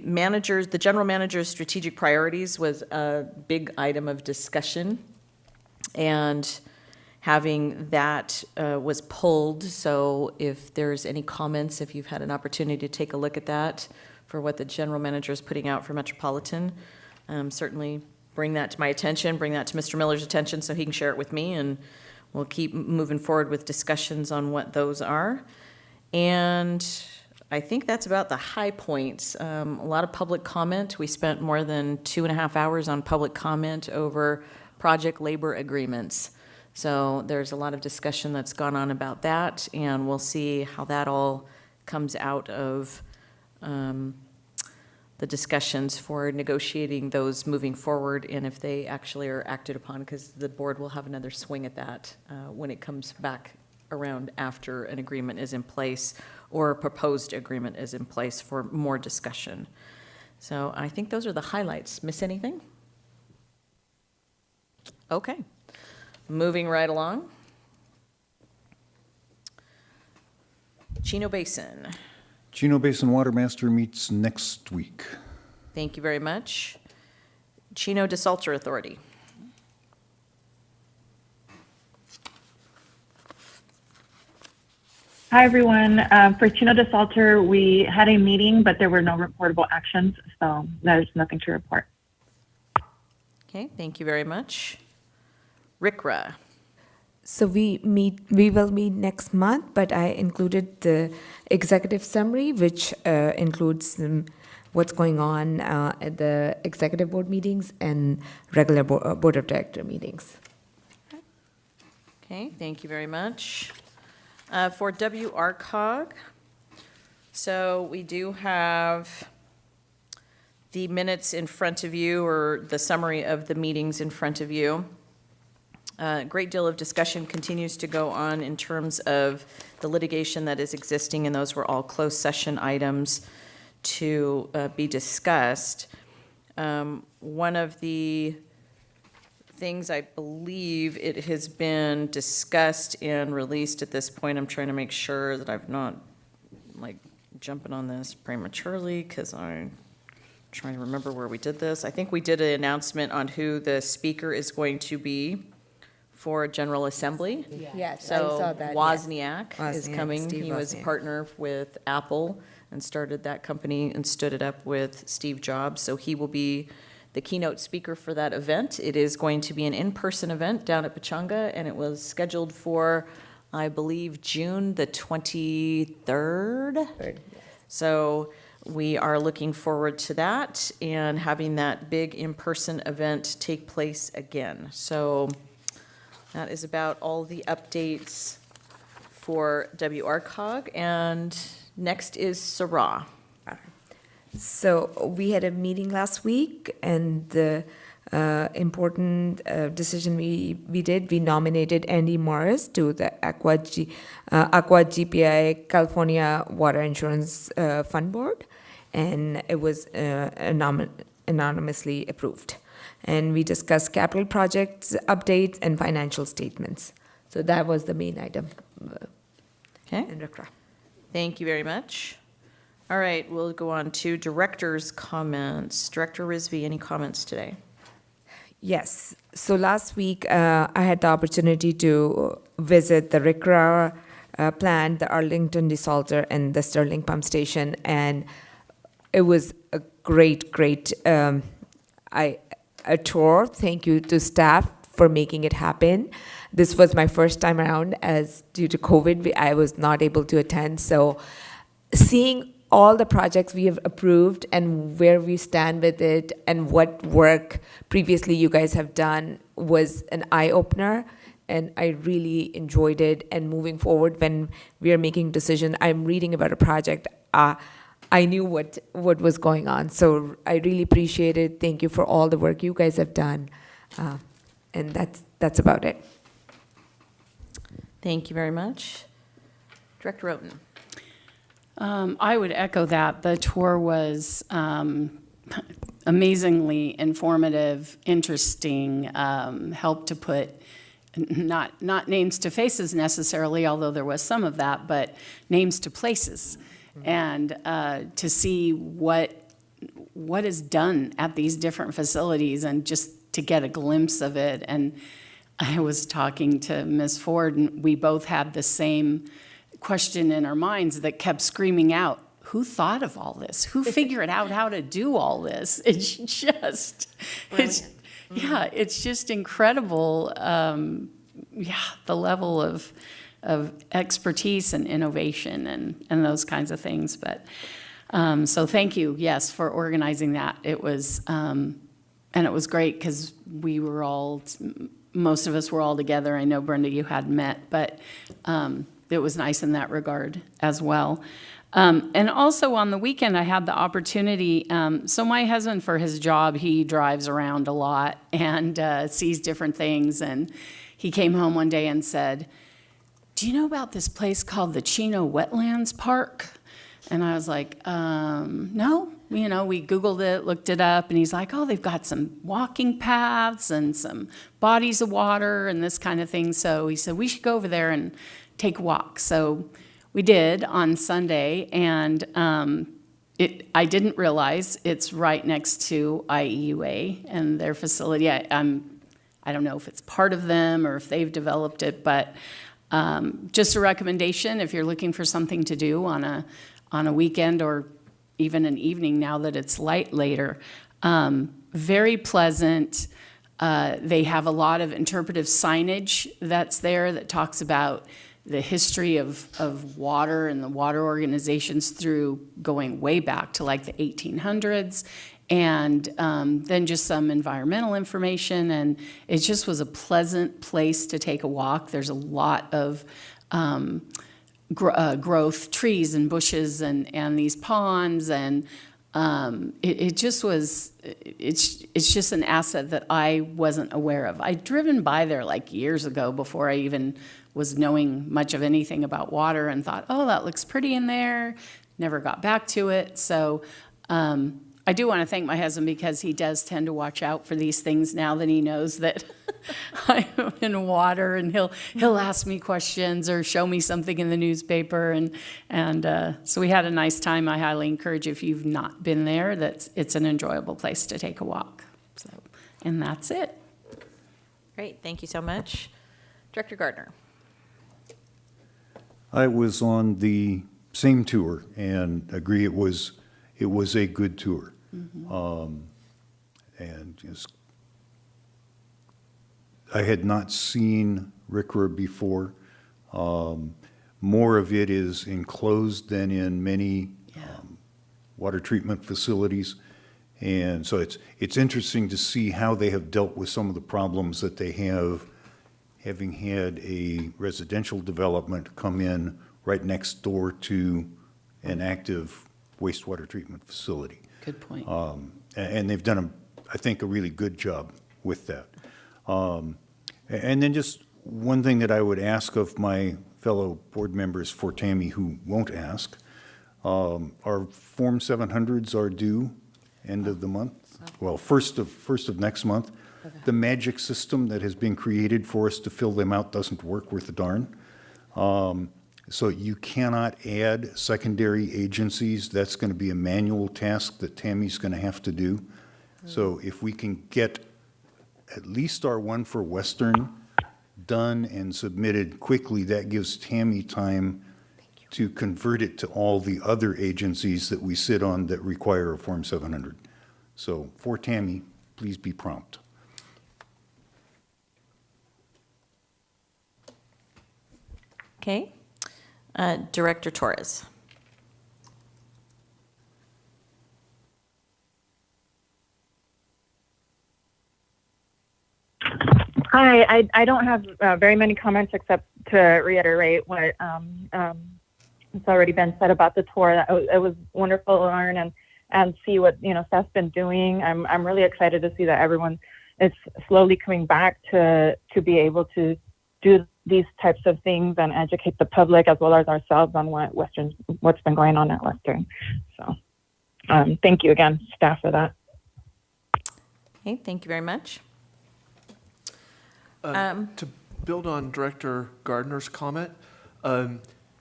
general manager's strategic priorities was a big item of discussion. And having that was pulled, so if there's any comments, if you've had an opportunity to take a look at that for what the general manager is putting out for Metropolitan, certainly bring that to my attention, bring that to Mr. Miller's attention so he can share it with me, and we'll keep moving forward with discussions on what those are. And I think that's about the high points. A lot of public comment. We spent more than 2.5 hours on public comment over project labor agreements. So there's a lot of discussion that's gone on about that, and we'll see how that all comes out of the discussions for negotiating those moving forward, and if they actually are acted upon, because the board will have another swing at that when it comes back around after an agreement is in place or a proposed agreement is in place for more discussion. So I think those are the highlights. Miss anything? Okay. Moving right along. Chino Basin. Chino Basin Water Master meets next week. Thank you very much. Chino Desalter Authority. Hi, everyone. For Chino Desalter, we had a meeting, but there were no reportable actions, so there's nothing to report. Okay, thank you very much. RICRA. So we will meet next month, but I included the executive summary, which includes what's going on at the executive board meetings and regular board of director meetings. Okay, thank you very much. For WRCOG, so we do have the minutes in front of you, or the summary of the meetings in front of you. A great deal of discussion continues to go on in terms of the litigation that is existing, and those were all closed session items to be discussed. One of the things, I believe it has been discussed and released at this point. I'm trying to make sure that I've not jumping on this prematurely, because I'm trying to remember where we did this. I think we did an announcement on who the speaker is going to be for General Assembly. Yes, I saw that. Wozniak is Wozniak, coming. Steve He was a Wozniak. partner with Apple and started that company and stood it up with Steve Jobs. So he will be the keynote speaker for that event. It is going to be an in-person event down at Pechanga, and it was scheduled for, I believe, June the 23rd. So we are looking forward to that and having that big in-person event take place again. So that is about all the updates for WRCOG, and next is Sarah. So we had a meeting last week, and the important decision we did, we nominated Andy Morris to the Aqua GPI California Water Insurance Fund Board, and it was anonymously approved. And we discussed capital projects, updates, and financial statements. So that was the main item. Okay, in RCRA. thank you very much. All right, we'll go on to director's comments. Director Rizvi, any comments today? Yes. So last week, I had the opportunity to visit the RCRA plant, the Arlington Desalter, and the Sterling Pump Station, and it was a great a tour. Thank you to staff for making it happen. This was my first time around, as due to COVID, I was not able to attend. So seeing all the projects we have approved and where we stand with it and what work previously you guys have done was an eye-opener, and I really enjoyed it. And moving forward, when we are making decision, I'm reading about a project, I knew what was going on. So I really appreciate it. Thank you for all the work you guys have done. And that's about it. Thank you very much. Director Roten. I would echo that. The tour was amazingly informative, interesting, helped to put not names to faces necessarily, although there was some of that, but names to places, and to see what is done at these different facilities, and just to get a glimpse of it. And I was talking to Ms. Ford, and we both had the same question in our minds that kept screaming out, who thought of all this? Who figured out how to do all this? It's just, it's just incredible. The level of expertise and innovation and those kinds of things. But so thank you, yes, for organizing that. It was, and it was great because we were all, most of us were all together. I know, Brenda, you hadn't met, but it was nice in that regard as well. And also on the weekend, I had the opportunity, so my husband, for his job, he drives around a lot and sees different things. And he came home one day and said, do you know about this place called the Chino Wetlands Park? And I was like, no. We Googled it, looked it up, and he's like, oh, they've got some walking paths and some bodies of water and this kind of thing. So he said, we should go over there and take a walk. So we did on Sunday, and I didn't realize it's right next to IEUA and their facility. I don't know if it's part of them or if they've developed it, but just a recommendation if you're looking for something to do on a weekend or even an evening now that it's light later. Very pleasant. They have a lot of interpretive signage that's there that talks about the history of water and the water organizations through going way back to like the 1800s. And then just some environmental information. And it just was a pleasant place to take a walk. There's a lot of growth, trees and bushes and these ponds, and it just was, it's just an asset that I wasn't aware of. I'd driven by there like years ago before I even was knowing much of anything about water, and thought, oh, that looks pretty in there. Never got back to it. So I do want to thank my husband, because he does tend to watch out for these things now that he knows that I'm in water, and he'll ask me questions or show me something in the newspaper, and so we had a nice time. I highly encourage, if you've not been there, it's an enjoyable place to take a walk. So, and that's it. Great, thank you so much. Director Gardner. I was on the same tour and agree it was a good tour. And just, I had not seen RCRA before. More of it is enclosed than in many water treatment facilities. And so it's interesting to see how they have dealt with some of the problems that they have having had a residential development come in right next door to an active wastewater treatment facility. Good point. And they've done, I think, a really good job with that. And then just one thing that I would ask of my fellow board members for Tammy who won't ask, our Form 700s are due end of the month, well, first of next month. The magic system that has been created for us to fill them out doesn't work worth a darn. So you cannot add secondary agencies. That's going to be a manual task that Tammy's going to have to do. So if we can get at least our one for Western done and submitted quickly, that gives Tammy time to convert it to all the other agencies that we sit on that require a Form 700. So for Tammy, please be prompt. Okay. Director Torres. Hi, I don't have very many comments except to reiterate what has already been said about the tour. It was wonderful to learn and see what staff's been doing. I'm really excited to see that everyone is slowly coming back to be able to do these types of things and educate the public as well as ourselves on what's been going on at Western. So thank you again, staff, for that. Okay, thank you very much. To build on Director Gardner's comment,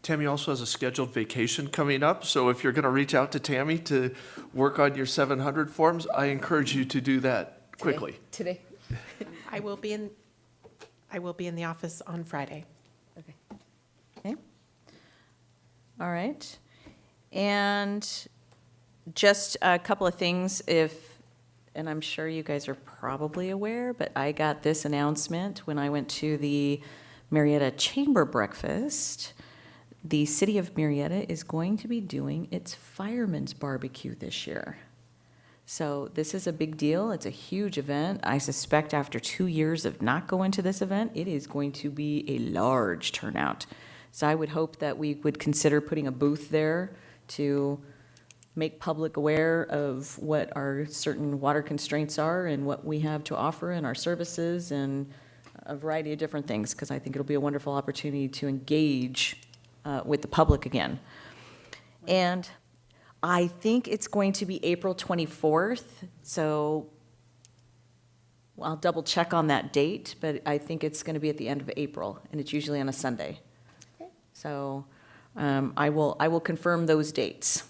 Tammy also has a scheduled vacation coming up, so if you're going to reach out to Tammy to work on your 700 forms, I encourage you to do that quickly. Today? I will be in the office on Friday. Okay. All right. And just a couple of things, and I'm sure you guys are probably aware, but I got this announcement when I went to the Marietta Chamber Breakfast. The city of Marietta is going to be doing its Fireman's Barbecue this year. So this is a big deal. It's a huge event. I suspect after 2 years of not going to this event, it is going to be a large turnout. So I would hope that we would consider putting a booth there to make public aware of what our certain water constraints are and what we have to offer in our services and a variety of different things, because I think it'll be a wonderful opportunity to engage with the public again. And I think it's going to be April 24th, so I'll double check on that date, but I think it's going to be at the end of April, and it's usually on a Sunday. So I will confirm those dates,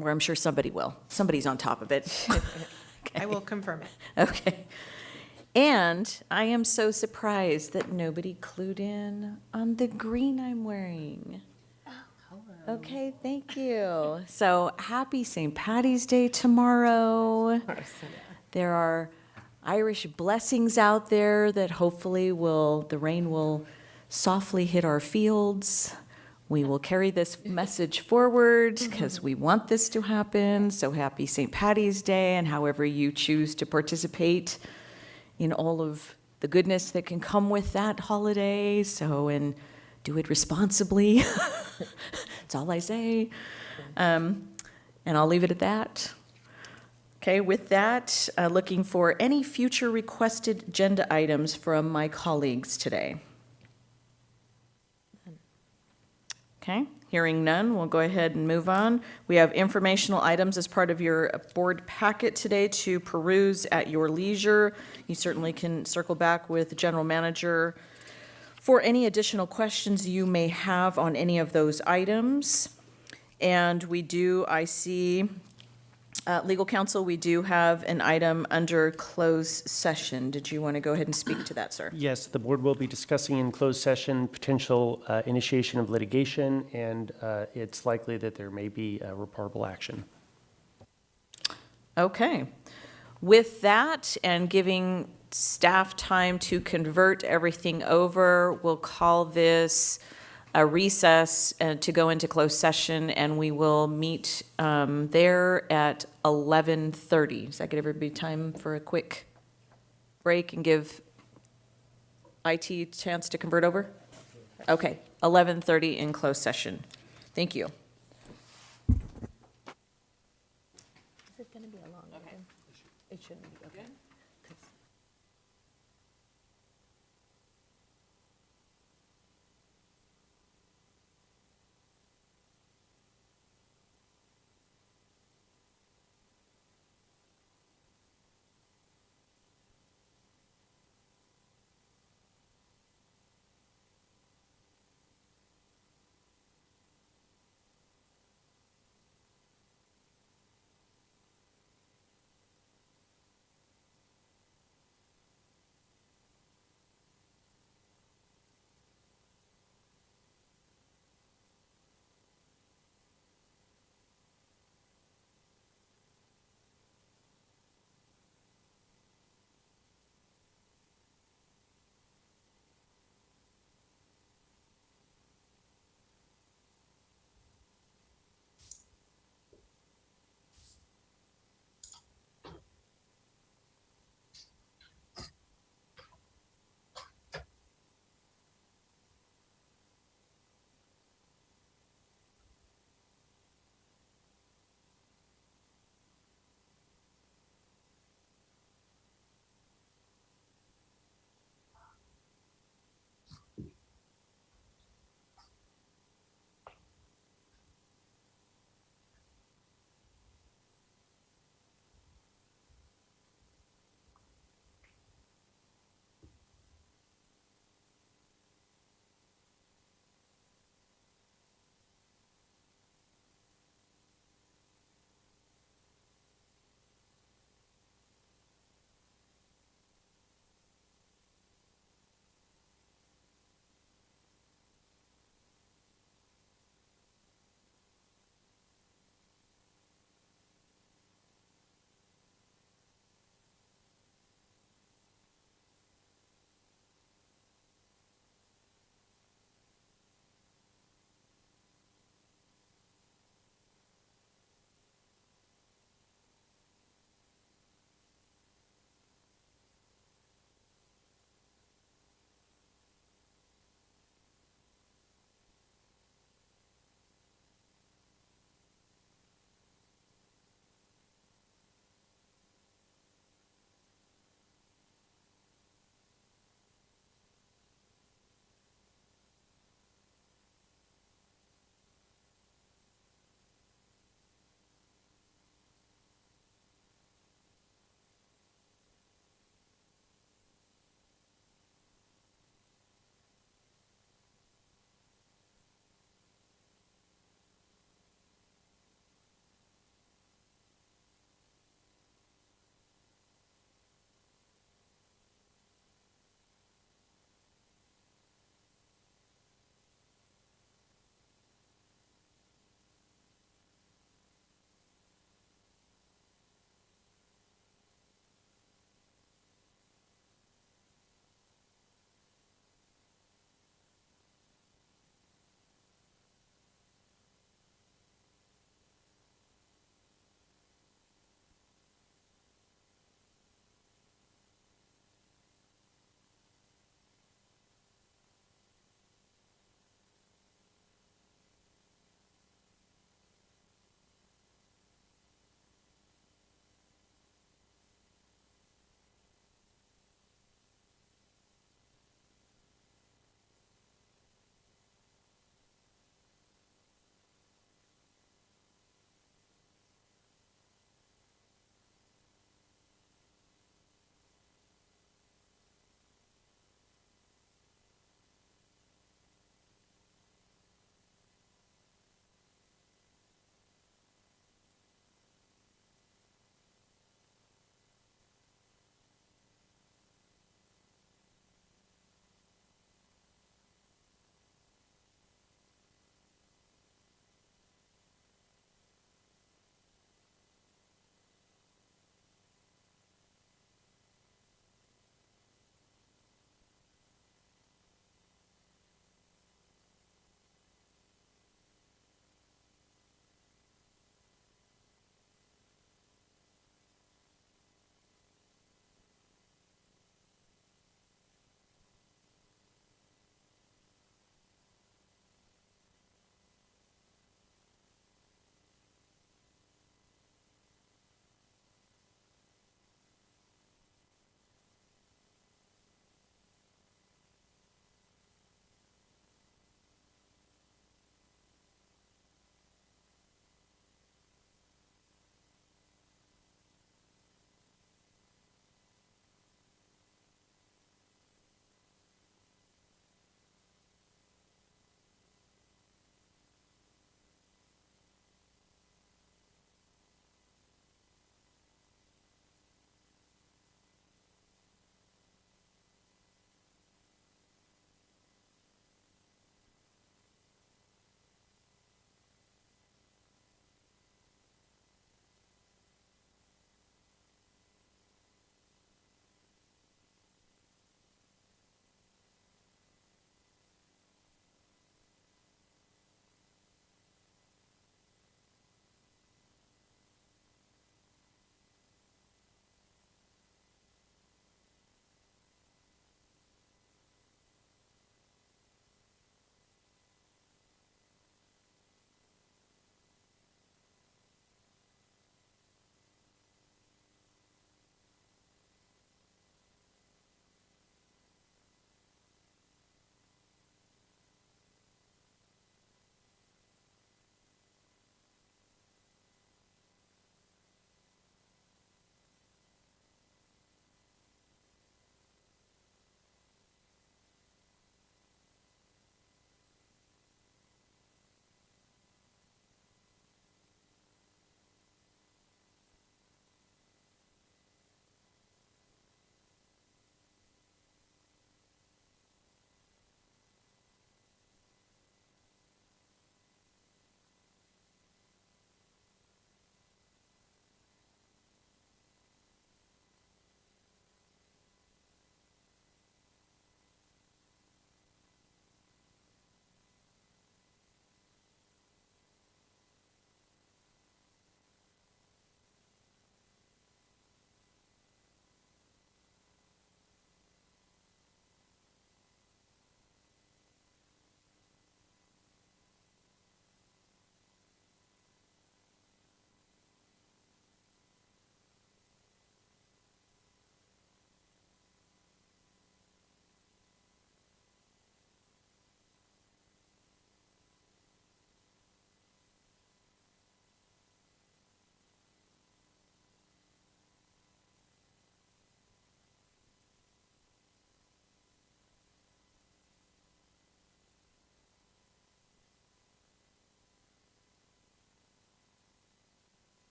or I'm sure somebody will. Somebody's on top of it. I will confirm it. Okay. And I am so surprised that nobody clued in on the green I'm wearing. Okay, thank you. So happy St. Patty's Day tomorrow. There are Irish blessings out there that hopefully the rain will softly hit our fields. We will carry this message forward because we want this to happen. So happy St. Patty's Day, and however you choose to participate in all of the goodness that can come with that holiday. And do it responsibly. That's all I say. And I'll leave it at that. Okay, with that, looking for any future requested agenda items from my colleagues today. Okay, hearing none, we'll go ahead and move on. We have informational items as part of your board packet today to peruse at your leisure. You certainly can circle back with the general manager for any additional questions you may have on any of those items. And I see, legal counsel, we do have an item under closed session. Did you want to go ahead and speak to that, sir? Yes, the board will be discussing in closed session potential initiation of litigation, and it's likely that there may be a reportable action. Okay. With that, and giving staff time to convert everything over, we'll call this a recess to go into closed session, and we will meet there at 11:30. Does that give everybody time for a quick break and give IT chance to convert over? Okay, 11:30 in closed session. Thank you. Is it going to be a long one? It shouldn't be, okay.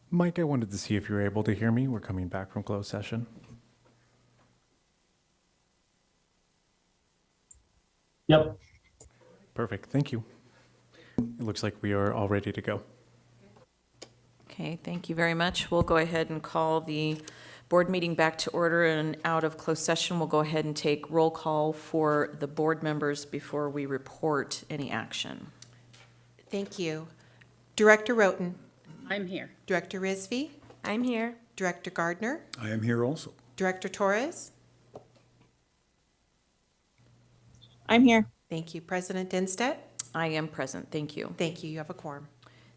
Mike, I wanted to see if you were able to hear me. We're coming back from closed session. Yep. Perfect, thank you. It looks like we are all ready to go. Okay, thank you very much. We'll go ahead and call the board meeting back to order, and out of closed session, we'll go ahead and take roll call for the board members before we report any action. Thank you. Director Roten, I'm here. Director Rizvi, I'm here. Director Gardner, I am here also. Director Torres. I'm here. Thank you. President Dinstead. I am present, thank you. Thank you. You have a quorum.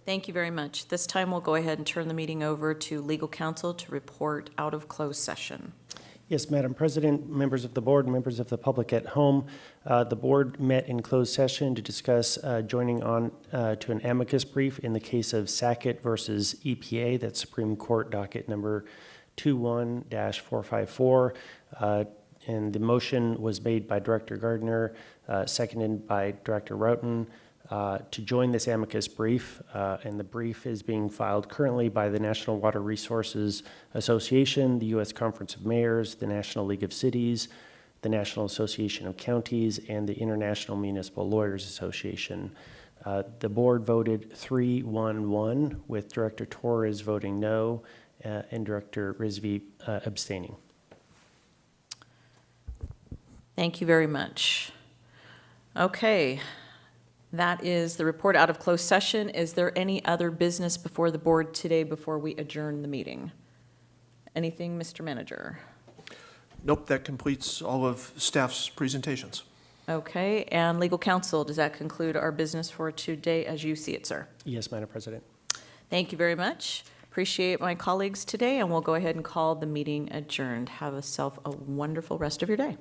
Thank you very much. This time, we'll go ahead and turn the meeting over to legal counsel to report out of closed session. Yes, Madam President, members of the board, members of the public at home, the board met in closed session to discuss joining on to an amicus brief in the case of Sackett versus EPA, that's Supreme Court docket number 21-454. And the motion was made by Director Gardner, seconded by Director Roten, to join this amicus brief, and the brief is being filed currently by the National Water Resources Association, the U.S. Conference of Mayors, the National League of Cities, the National Association of Counties, and the International Municipal Lawyers Association. The board voted 3-1-1, with Director Torres voting no, and Director Rizvi abstaining. Thank you very much. Okay. That is the report out of closed session. Is there any other business before the board today before we adjourn the meeting? Anything, Mr. Manager? Nope, that completes all of staff's presentations. Okay, and legal counsel, does that conclude our business for today as you see it, sir? Yes, Madam President. Thank you very much. Appreciate my colleagues today, and we'll go ahead and call the meeting adjourned. Have yourself a wonderful rest of your day.